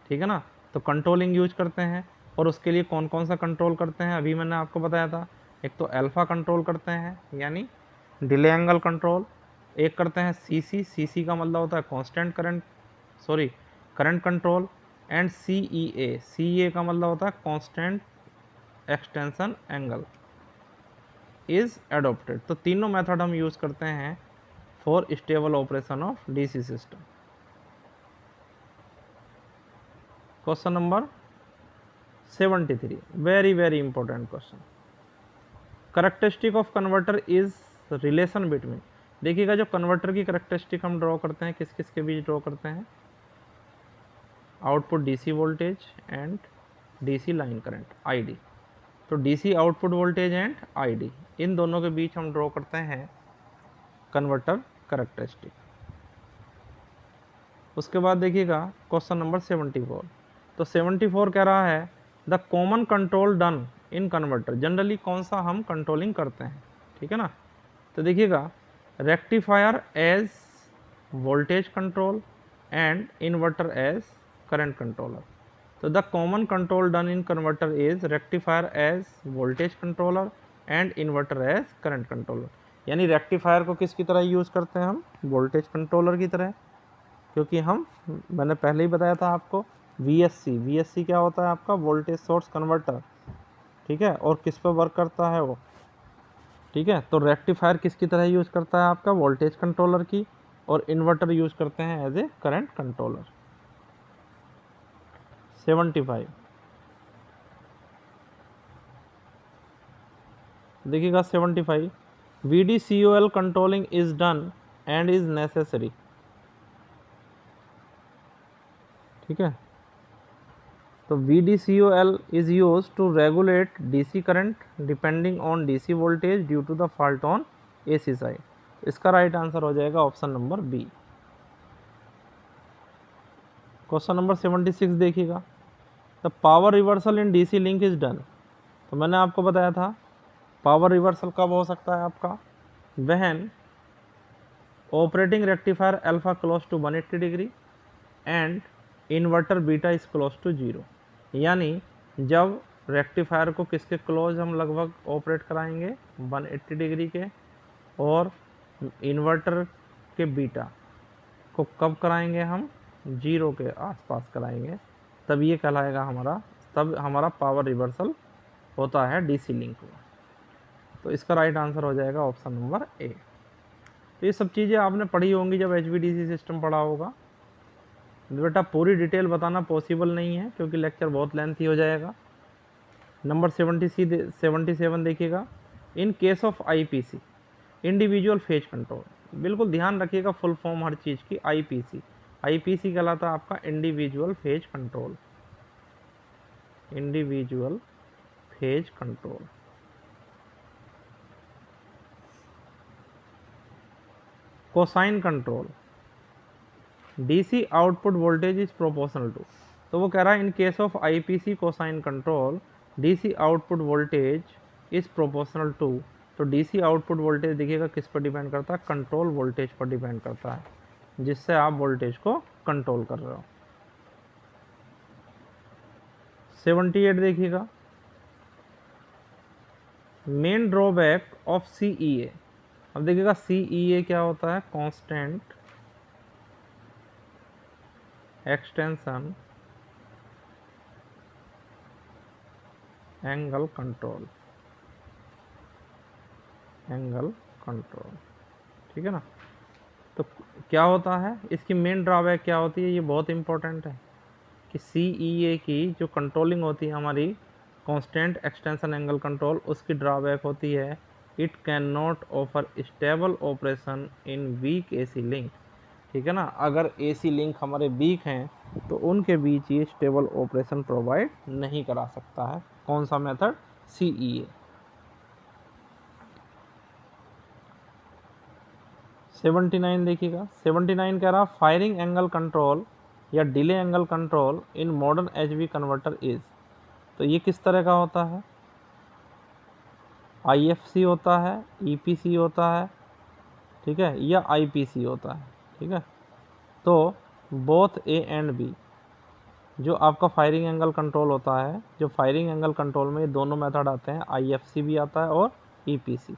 ठीक है ना, तो कंट्रोलिंग यूज करते हैं। और उसके लिए कौन कौन सा कंट्रोल करते हैं अभी मैंने आपको बताया था। एक तो अल्फ़ा कंट्रोल करते हैं यानी डिले एंगल कंट्रोल, एक करते हैं सीसी, सीसी का मतलब होता है constant current, sorry current control, and CEA, CEA का मतलब होता है constant extension angle is adopted. तो तीनों मेथड हम यूज करते हैं for stable operation of DC system. Question number 73, very important question. Characteristic of converter is relation between. देखिएगा जो कन्वर्टर की करेक्टरिस्टिक हम ड्रॉ करते हैं किस किस के बीच ड्रॉ करते हैं, output DC voltage and DC line current ID. तो DC output voltage and ID इन दोनों के बीच हम ड्रॉ करते हैं कन्वर्टर करेक्टरिस्टिक। उसके बाद देखिएगा क्वेश्चन नंबर 74। तो 74 कह रहा है the common control done in converter, generally कौन सा हम कंट्रोलिंग करते हैं, ठीक है ना। तो देखिएगा rectifier as voltage control and inverter as current controller. तो the common control done in converter is rectifier as voltage controller and inverter as current controller. यानी रेक्टिफायर को किसकी तरह यूज़ करते हैं हम, वोल्टेज कंट्रोलर की तरह, क्योंकि हम मैंने पहले ही बताया था आपको VSC, VSC क्या होता है आपका वोल्टेज सोर्स कन्वर्टर, ठीक है, और किस पर वर्क करता है वो, ठीक है। तो रेक्टिफायर किसकी तरह यूज़ करता है आपका वोल्टेज कंट्रोलर की, और इन्वर्टर यूज़ करते हैं एज ए करंट कंट्रोलर। 75 देखिएगा। 75 VDCOL controlling is done and is necessary, ठीक है। तो VDCOL is used to regulate DC current depending on DC voltage due to the fault on AC side। इसका right answer हो जाएगा option number B. Question number 76 देखिएगा। The power reversal in DC link is done. तो मैंने आपको बताया था power reversal कब हो सकता है आपका, when operating rectifier alpha close to 180 degree and inverter beta is close to 0। यानी जब रेक्टिफायर को किसके क्लोज हम लगभग ऑपरेट कराएंगे 180 डिग्री के, और इन्वर्टर के बीटा को कब कराएंगे हम 0 के आसपास कराएंगे, तब ये कहलाएगा हमारा, तब हमारा पावर रिवर्सल होता है डीसी लिंक में। तो इसका राइट आंसर हो जाएगा ऑप्शन नंबर ए। तो ये सब चीज़ें आपने पढ़ी होंगी जब HVDC सिस्टम पढ़ा होगा। बेटा पूरी डिटेल बताना पॉसिबल नहीं है क्योंकि लेक्चर बहुत लेंथी हो जाएगा। नंबर 77 देखिएगा। इन case of IPC individual phase control, बिल्कुल ध्यान रखिएगा फुल फॉर्म हर चीज़ की। IPC कहलाता है आपका individual phase control, individual phase control. Cosine control, DC output voltage is proportional to. तो तो वो कह रहा है in case of IPC cosine control DC output voltage is proportional to, तो डीसी आउटपुट वोल्टेज देखिएगा किस पर डिपेंड करता है, कंट्रोल वोल्टेज पर डिपेंड करता है, जिससे आप वोल्टेज को कंट्रोल कर रहे हो। 78 देखिएगा, मेन ड्रॉबैक ऑफ सीईए। अब देखिएगा सीईए क्या होता है, constant extension angle control, angle control, ठीक है ना। तो क्या होता है, इसकी मेन ड्रॉबैक क्या होती है, ये बहुत इंपॉर्टेंट है कि सीईए की जो कंट्रोलिंग होती है हमारी कांस्टेंट एक्सटेंशन एंगल कंट्रोल, उसकी ड्रॉबैक होती है it can not offer stable operation in weak AC link, ठीक है ना। अगर एसी लिंक हमारे वीक हैं तो उनके बीच ये स्टेबल ऑपरेशन प्रोवाइड नहीं करा सकता है। कौन सा मेथड, सीईए। 79 देखिएगा, 79 कह रहा फायरिंग एंगल कंट्रोल या delay angle control in modern HV converter is, तो ये किस तरह का होता है, आईएफसी होता है, ईपीसी होता है, ठीक है, या आईपीसी होता है, ठीक है। तो बोथ ए एंड बी, जो आपका फायरिंग एंगल कंट्रोल होता है, जो फायरिंग एंगल कंट्रोल में ये दोनों मेथड आते हैं, आईएफसी भी आता है और ईपीसी,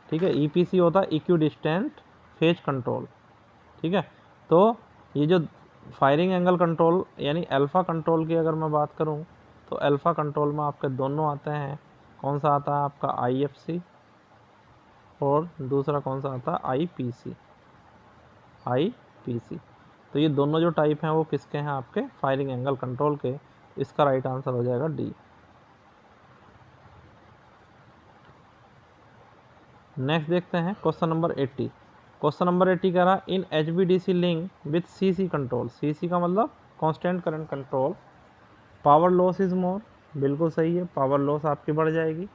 ठीक है। ईपीसी होता है इक्विडिस्टेंट फेज कंट्रोल, ठीक है। तो ये जो फायरिंग एंगल कंट्रोल यानी अल्फ़ा कंट्रोल की अगर मैं बात करूं, तो अल्फ़ा कंट्रोल में आपके दोनों आते हैं, कौन सा आता है आपका आईएफसी और दूसरा कौन सा आता है आईपीसी, आईपीसी। तो ये दोनों जो टाइप हैं वो किसके हैं, आपके फायरिंग एंगल कंट्रोल के। इसका राइट आंसर हो जाएगा डी। नेक्स्ट देखते हैं क्वेश्चन नंबर 80। क्वेश्चन नंबर 80 कह रहा है in HVDC link with CC control, CC का मतलब constant current control, power loss is more, बिल्कुल सही है, पावर लॉस आपकी बढ़ जाएगी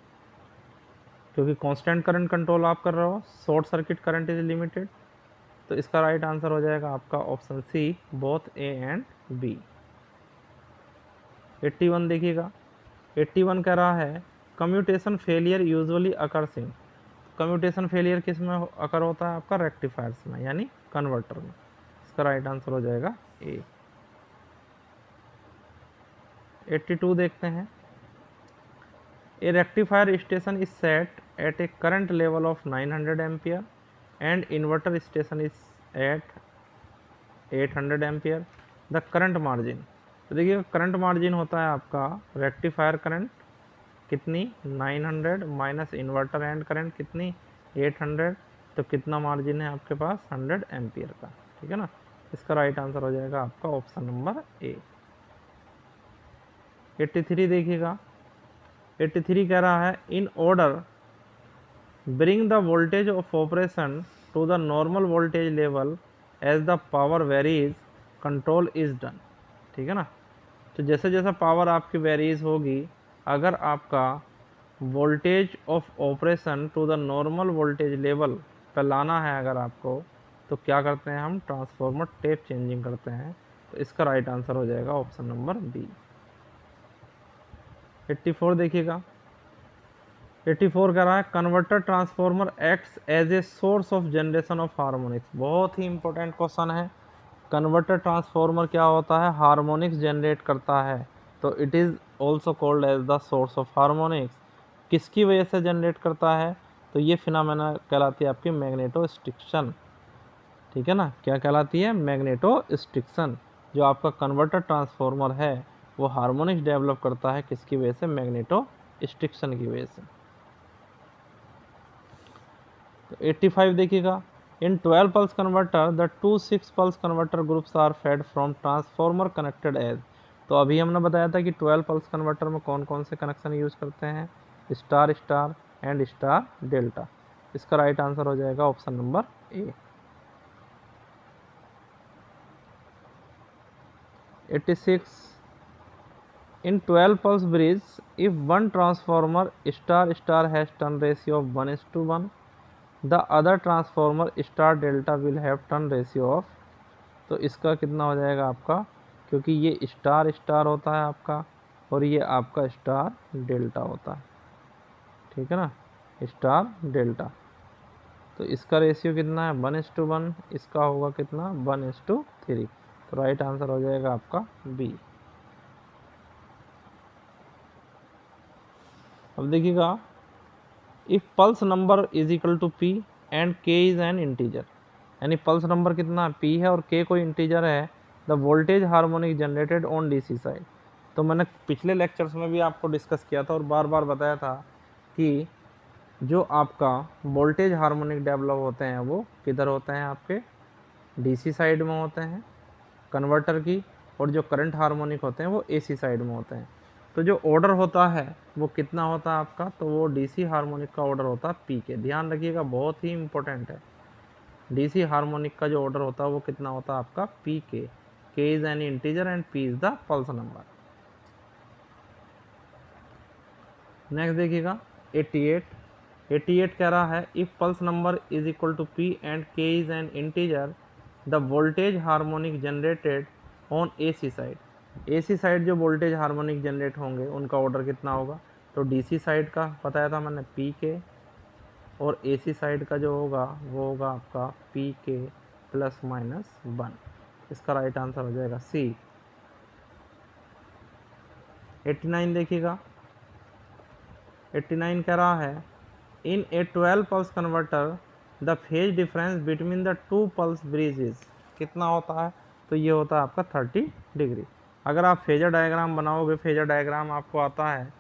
क्योंकि कांस्टेंट करंट कंट्रोल आप कर रहे हो, short circuit current is limited. तो इसका राइट आंसर हो जाएगा आपका option C, both A and B. 81 देखिएगा, 81 कह रहा है commutation failure usually occurs in, commutation failure किस में अकर होता है, आपका रेक्टिफायर्स में यानी कन्वर्टर में। इसका राइट आंसर हो जाएगा ए। 82 देखते हैं, a rectifier station is set at a current level of 900 ampere and inverter station is at 800 ampere, the current margin. तो देखिए करंट मार्जिन होता है आपका रेक्टिफायर करंट कितनी 900 माइनस इन्वर्टर एंड करंट कितनी 800, तो कितना मार्जिन है आपके पास 100 एम्पियर का, ठीक है ना। इसका राइट आंसर हो जाएगा आपका ऑप्शन नंबर ए। 83 देखिएगा, 83 कह रहा है in order bring the voltage of operation to the normal voltage level as the power varies control is done, ठीक है ना। तो जैसे जैसे पावर आपकी वेरीज होगी, अगर आपका voltage of operation to the normal voltage level पर लाना है अगर आपको, तो क्या करते हैं हम, ट्रांसफार्मर टेप चेंजिंग करते हैं। तो इसका राइट आंसर हो जाएगा ऑप्शन नंबर बी। 84 देखिएगा, 84 कह रहा है converter transformer acts as a source of generation of harmonics, बहुत ही इंपॉर्टेंट क्वेश्चन है। कन्वर्टर ट्रांसफार्मर क्या होता है, हार्मोनिक्स जनरेट करता है, तो it is also called as the source of harmonics. किसकी वजह से जनरेट करता है, तो ये फिनोमेना कहलाती है आपकी मैग्नेटोस्ट्रिक्शन, ठीक है ना। क्या कहलाती है, मैग्नेटोस्ट्रिक्शन। जो आपका कन्वर्टर ट्रांसफार्मर है वो हार्मोनिक्स डेवलप करता है, किसकी वजह से, मैग्नेटोस्ट्रिक्शन की वजह से। तो 85 देखिएगा, in 12 pulse converter the 2 6 pulse converter groups are fed from transformer connected as. तो अभी हमने बताया था कि 12 पल्स कन्वर्टर में कौन कौन से कनेक्शन यूज करते हैं, star star and star delta. इसका राइट आंसर हो जाएगा option number A. 86 in 12 pulse bridge if one transformer star star has turn ratio of 1:1, the other transformer star delta will have turn ratio of, तो इसका कितना हो जाएगा आपका क्योंकि ये स्टार स्टार होता है आपका और ये आपका स्टार डेल्टा होता है, ठीक है ना, स्टार डेल्टा। तो इसका रेशियो कितना है 1:1, इसका होगा कितना 1:3। तो राइट आंसर हो जाएगा आपका बी। अब देखिएगा, if pulse number is equal to P and K is an integer, यानी पल्स नंबर कितना पी है और के कोई इंटीजर है, the voltage harmonic generated on DC side. तो मैंने पिछले लेक्चर्स में भी आपको डिस्कस किया था और बार बार बताया था कि जो आपका वोल्टेज हार्मोनिक डेवलप होते हैं वो किधर होते हैं, आपके डीसी साइड में होते हैं कन्वर्टर की, और जो करंट हार्मोनिक होते हैं वो एसी साइड में होते हैं। तो जो ऑर्डर होता है वो कितना होता है आपका, तो वो डीसी हार्मोनिक का ऑर्डर होता है पी के। ध्यान रखिएगा, बहुत ही इंपॉर्टेंट है। डीसी हार्मोनिक का जो ऑर्डर होता है वो कितना होता है आपका P K is an integer and P is the pulse number. Next देखिएगा 88 कह रहा है if pulse number is equal to P and K is an integer the voltage harmonic generated on AC side. AC side जो voltage harmonic generate होंगे उनका order कितना होगा, तो डीसी साइड का बताया था मैंने पी के, और एसी साइड का जो होगा वो होगा आपका पी के प्लस माइनस 1। इसका राइट आंसर हो जाएगा सी। 89 देखिएगा, 89 कह रहा है in A 12 pulse converter the phase difference between the two pulse bridges कितना होता है, तो ये होता है आपका 30 डिग्री। अगर आप फेजर डायग्राम बनाओगे, फेजर डायग्राम आपको आता है,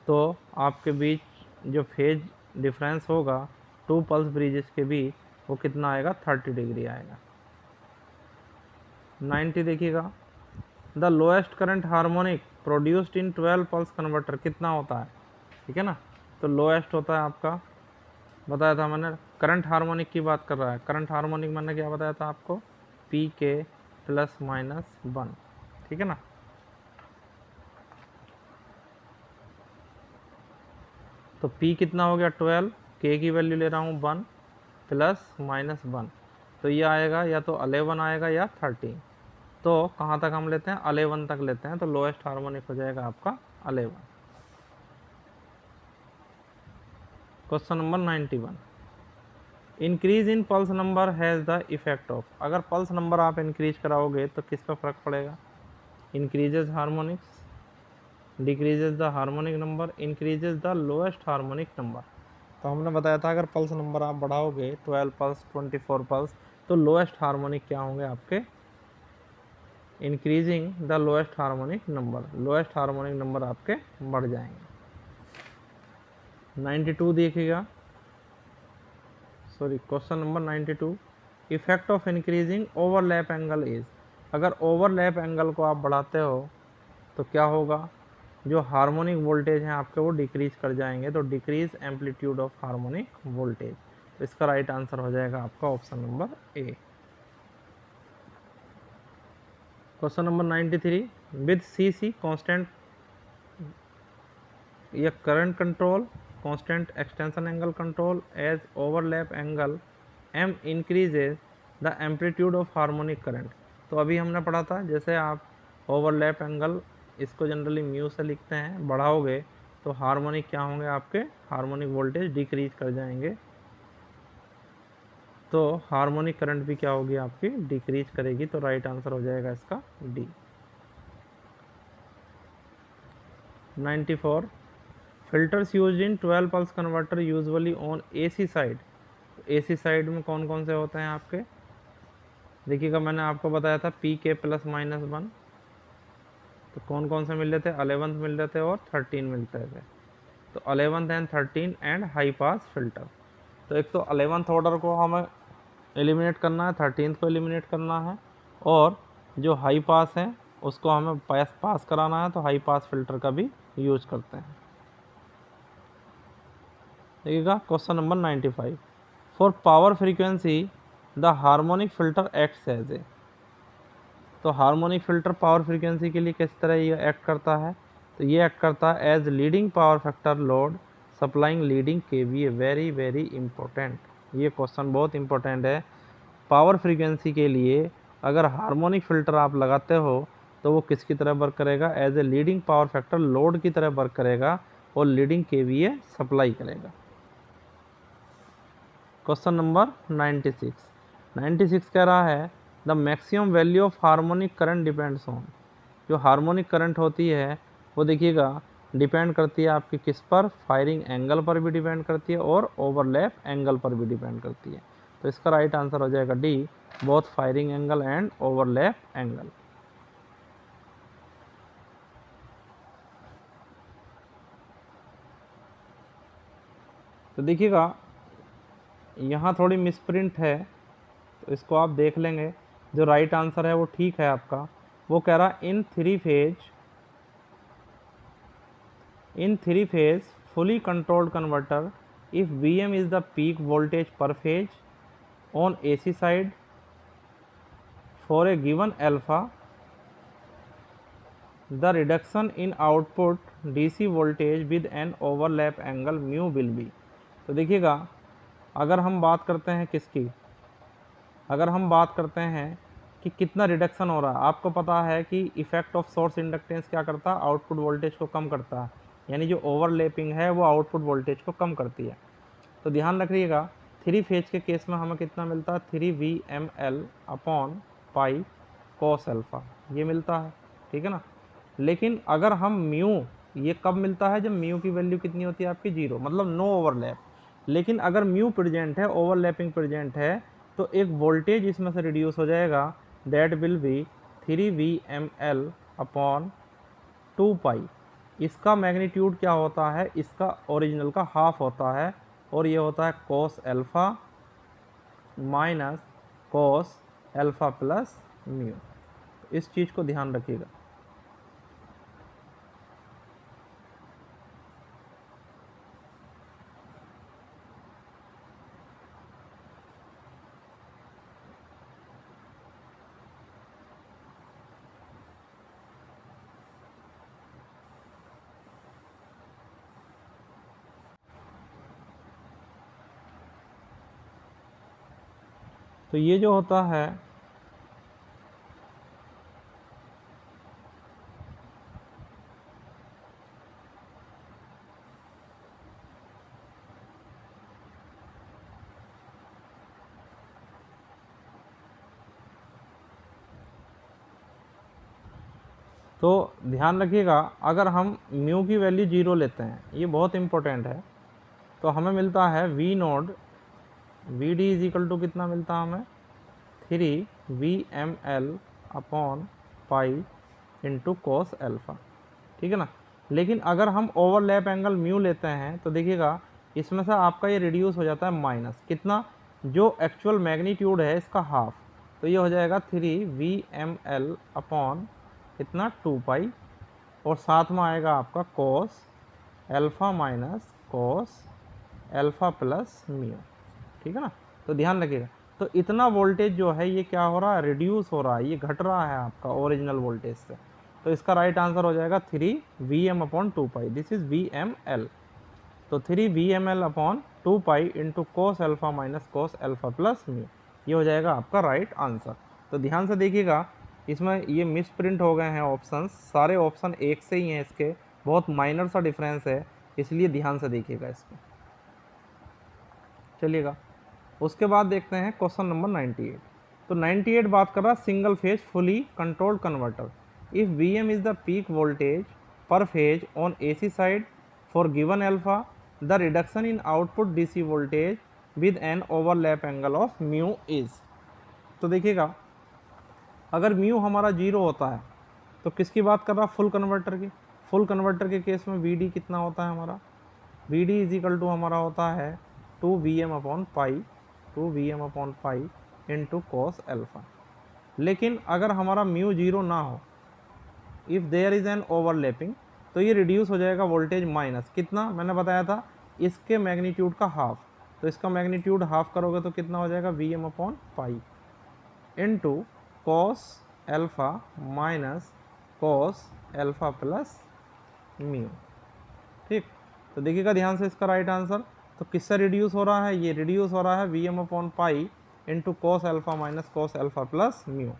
तो आपके बीच जो फेज डिफरेंस होगा टू पल्स ब्रिजेस के बीच वो कितना आएगा 30 डिग्री आएगा। 90 देखिएगा, the lowest current harmonic produced in 12 pulse converter कितना होता है, ठीक है ना। तो लोएस्ट होता है आपका, बताया था मैंने, करंट हार्मोनिक की बात कर रहा है। करंट हार्मोनिक मैंने क्या बताया था आपको, पी के प्लस माइनस 1, ठीक है ना। तो P कितना हो गया 12, K की वैल्यू ले रहा हूँ 1 प्लस माइनस 1, तो ये आएगा या तो 11 आएगा या 13। तो कहाँ तक हम लेते हैं, 11 तक लेते हैं, तो लोएस्ट हार्मोनिक हो जाएगा आपका 11। Question number 91, increase in pulse number has the effect of. अगर पल्स नंबर आप इंक्रीज कराओगे तो किस पर फर्क पड़ेगा, increases harmonics, decreases the harmonic number, increases the lowest harmonic number. तो हमने बताया था अगर पल्स नंबर आप बढ़ाओगे 12 पल्स 24 पल्स, तो लोएस्ट हार्मोनिक क्या होंगे आपके, increasing the lowest harmonic number, lowest harmonic number आपके बढ़ जाएंगे। 92 देखिएगा, sorry question number 92, effect of increasing overlap angle is. अगर ओवरलैप एंगल को आप बढ़ाते हो तो क्या होगा, जो हार्मोनिक वोल्टेज हैं आपके वो डिक्रीज कर जाएंगे, तो decrease amplitude of harmonic voltage. तो इसका राइट आंसर हो जाएगा आपका option number A. Question number 93, with C C constant या current control constant extension angle control as overlap angle M increases the amplitude of harmonic current. तो अभी हमने पढ़ा था, जैसे आप ओवरलैप एंगल इसको जनरली म्यू से लिखते हैं, बढ़ाओगे तो हार्मोनिक क्या होंगे आपके, हार्मोनिक वोल्टेज डिक्रीज कर जाएंगे, तो हार्मोनिक करंट भी क्या होगी आपकी, डिक्रीज करेगी। तो राइट आंसर हो जाएगा इसका D. 94, filters used in 12 pulse converter usually on AC side. AC side में कौन कौन से होते हैं आपके, देखिएगा मैंने आपको बताया था पी के प्लस माइनस 1, तो कौन कौन से मिल रहे थे, 11 मिल रहे थे और 13 मिलते थे। तो 11 and 13 and high pass filter. तो एक तो 11th ऑर्डर को हमें एलिमिनेट करना है, 13th को एलिमिनेट करना है, और जो हाई पास है उसको हमें पास कराना है, तो हाई पास फिल्टर का भी यूज करते हैं। देखिएगा question number 95, for power frequency the harmonic filter acts as a. तो हार्मोनिक फिल्टर पावर फ्रीक्वेंसी के लिए किस तरह ये एक्ट करता है, तो ये एक्ट करता है as leading power factor load supplying leading KVA. Very very important, ये क्वेश्चन बहुत इंपॉर्टेंट है। पावर फ्रीक्वेंसी के लिए अगर हार्मोनिक फिल्टर आप लगाते हो तो वो किसकी तरह वर्क करेगा, as a leading power factor load की तरह वर्क करेगा और लीडिंग केवीए सप्लाई करेगा। क्वेश्चन नंबर 96 कह रहा है the maximum value of harmonic current depends on, जो हार्मोनिक करंट होती है वो देखिएगा डिपेंड करती है आपकी किस पर, फायरिंग एंगल पर भी डिपेंड करती है और ओवरलैप एंगल पर भी डिपेंड करती है। तो इसका राइट आंसर हो जाएगा D, both firing angle and overlap angle. तो देखिएगा यहाँ थोड़ी मिसप्रिंट है, तो इसको आप देख लेंगे। जो राइट आंसर है वो ठीक है आपका। वो कह रहा in three phase fully controlled converter, if Vm is the peak voltage per phase on AC side for a given alpha, the reduction in output DC voltage with an overlap angle mu will be। तो देखिएगा अगर हम बात करते हैं किसकी, अगर हम बात करते हैं कि कितना रिडक्शन हो रहा है, आपको पता है कि इफेक्ट ऑफ सोर्स इंडक्टेंस क्या करता है, आउटपुट वोल्टेज को कम करता है, यानी जो ओवरलैपिंग है वो आउटपुट वोल्टेज को कम करती है। तो ध्यान रखिएगा थ्री फेज के केस में हमें कितना मिलता है, 3 VmL/पाई कॉस अल्फ़ा, ये मिलता है, ठीक है ना। लेकिन अगर हम म्यू, ये कब मिलता है, जब म्यू की वैल्यू कितनी होती है आपकी 0, मतलब नो ओवरलैप। लेकिन अगर म्यू प्रेजेंट है, ओवरलैपिंग प्रेजेंट है, तो एक वोल्टेज इसमें से रिड्यूस हो जाएगा, दैट विल बी 3 VmL/2 पाई। इसका मैग्नीट्यूड क्या होता है, इसका ओरिजिनल का हाफ होता है, और ये होता है cos alpha minus cos alpha plus mu. इस चीज़ को ध्यान रखिएगा। तो ये जो होता है तो ध्यान रखिएगा, अगर हम म्यू की वैल्यू 0 लेते हैं, ये बहुत इंपॉर्टेंट है, तो हमें मिलता है V naught V D is equal to कितना मिलता है हमें, 3 VmL/पाई इंटू कॉस अल्फ़ा, ठीक है ना। लेकिन अगर हम ओवरलैप एंगल म्यू लेते हैं तो देखिएगा इसमें से आपका ये रिड्यूस हो जाता है माइनस कितना, जो एक्चुअल मैग्नीट्यूड है इसका हाफ, तो ये हो जाएगा 3 VmL/ कितना 2 पाई, और साथ में आएगा आपका cos alpha minus cos alpha plus mu, ठीक है ना। तो ध्यान रखिएगा, तो इतना वोल्टेज जो है ये क्या हो रहा है, रिड्यूस हो रहा है, ये घट रहा है आपका ओरिजिनल वोल्टेज से। तो इसका राइट आंसर हो जाएगा 3 Vm/2 pi, this is VmL। तो 3 VmL/2 पाई into cos alpha minus cos alpha plus mu, ये हो जाएगा आपका राइट आंसर। तो ध्यान से देखिएगा, इसमें ये मिस प्रिंट हो गए हैं ऑप्शंस, सारे ऑप्शन एक से ही हैं, इसके बहुत माइनर सा डिफरेंस है, इसलिए ध्यान से देखिएगा इसको। चलिएगा उसके बाद देखते हैं क्वेश्चन नंबर 98। तो 98 बात कर रहा है single phase fully controlled converter, if Vm is the peak voltage per phase on AC side for given alpha, the reduction in output DC voltage with an overlap angle of mu is. तो देखिएगा अगर mu हमारा 0 होता है तो किसकी बात कर रहा है, फुल कन्वर्टर की। फुल कन्वर्टर के केस में Vd कितना होता है हमारा, Vd इज इक्वल टू हमारा होता है 2Vm/पाई इंटू कॉस अल्फ़ा। लेकिन अगर हमारा म्यू 0 ना हो, if there is an overlapping, तो ये रिड्यूस हो जाएगा वोल्टेज माइनस कितना, मैंने बताया था इसके मैग्नीट्यूड का हाफ, तो इसका मैग्नीट्यूड हाफ करोगे तो कितना हो जाएगा Vm/पाई into cos alpha minus cos alpha plus mu, ठीक। तो देखिएगा ध्यान से इसका राइट आंसर, तो किससे रिड्यूस हो रहा है, ये रिड्यूस हो रहा है Vm/पाई into cos alpha minus cos alpha plus mu.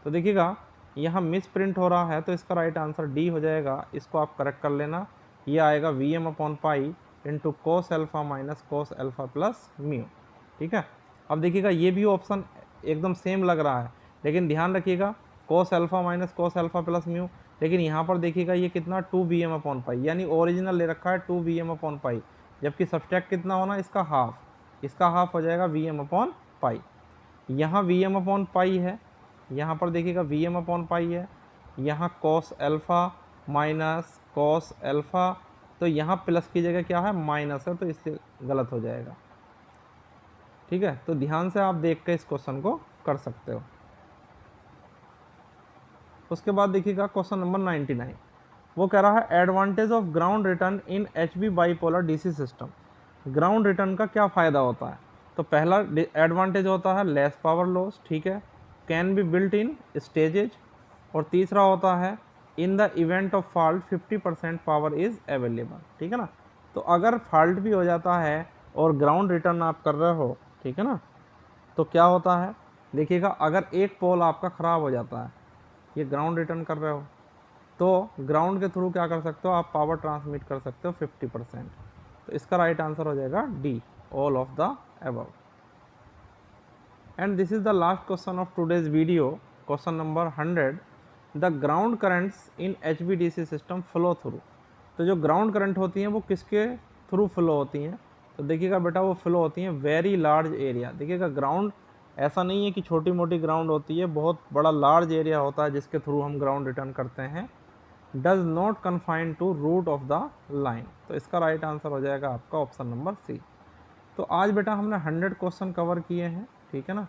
तो देखिएगा यहाँ मिस प्रिंट हो रहा है तो इसका राइट आंसर डी हो जाएगा, इसको आप करेक्ट कर लेना। ये आएगा Vm/π into cos alpha minus cos alpha plus mu. ठीक है, अब देखिएगा ये भी ऑप्शन एकदम सेम लग रहा है, लेकिन ध्यान रखिएगा कोस alpha minus cos alpha plus mu, लेकिन यहाँ पर देखिएगा ये कितना 2Vm/π, यानी ओरिजिनल ले रखा है 2Vm/π, जबकि सब्सट्रैक्ट कितना होना इसका हाफ, इसका हाफ हो जाएगा Vm/π। यहाँ Vm/π है, यहाँ पर देखिएगा Vm/π है, यहाँ cos alpha minus cos alpha, तो यहाँ प्लस की जगह क्या है माइनस है, तो इससे गलत हो जाएगा। ठीक है, तो ध्यान से आप देख के इस क्वेश्चन को कर सकते हो। उसके बाद देखिएगा क्वेश्चन नंबर 99, वो कह रहा है advantage of ground return in HV bipolar DC system. Ground return का क्या फ़ायदा होता है? तो पहला एडवांटेज होता है लेस पावर लॉस, ठीक है, can be built in stages, और तीसरा होता है in the event of fault 50% power is available. ठीक है ना, तो अगर फॉल्ट भी हो जाता है और ग्राउंड रिटर्न आप कर रहे हो, ठीक है ना, तो क्या होता है देखिएगा, अगर एक पोल आपका ख़राब हो जाता है, ये ग्राउंड रिटर्न कर रहे हो, तो ग्राउंड के थ्रू क्या कर सकते हो आप पावर ट्रांसमिट कर सकते हो 50%। तो इसका राइट आंसर हो जाएगा D, all of the above. And this is the last question of today's video, question number 100, the ground currents in HVDC system flow through. तो जो ग्राउंड करंट होती हैं वो किसके थ्रू फ्लो होती हैं? तो देखिएगा बेटा वो फ्लो होती हैं वेरी लार्ज एरिया। देखिएगा ग्राउंड ऐसा नहीं है कि छोटी मोटी ग्राउंड होती है, बहुत बड़ा लार्ज एरिया होता है जिसके थ्रू हम ग्राउंड रिटर्न करते हैं। Does not confine to route of the line. तो इसका राइट आंसर हो जाएगा आपका ऑप्शन नंबर सी। तो आज बेटा हमने 100 क्वेश्चन कवर किए हैं, ठीक है ना,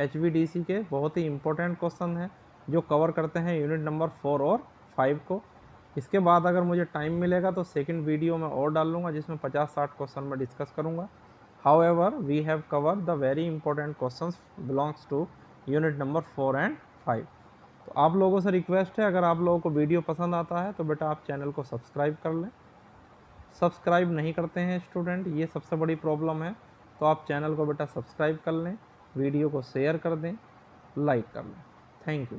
HVDC के बहुत ही इंपॉर्टेंट क्वेश्चन हैं जो कवर करते हैं यूनिट नंबर 4 और 5 को। इसके बाद अगर मुझे टाइम मिलेगा तो सेकंड वीडियो में और डाल लूँगा जिसमें 50-60 क्वेश्चन मैं डिस्कस करूँगा। However we have cover the very important questions belongs to unit number 4 and 5। तो आप लोगों से रिक्वेस्ट है, अगर आप लोगों को वीडियो पसंद आता है तो बेटा आप चैनल को सब्सक्राइब कर लें। सब्सक्राइब नहीं करते हैं स्टूडेंट, ये सबसे बड़ी प्रॉब्लम है, तो आप चैनल को बेटा सब्सक्राइब कर लें, वीडियो को शेयर कर दें, लाइक कर लें। Thank you.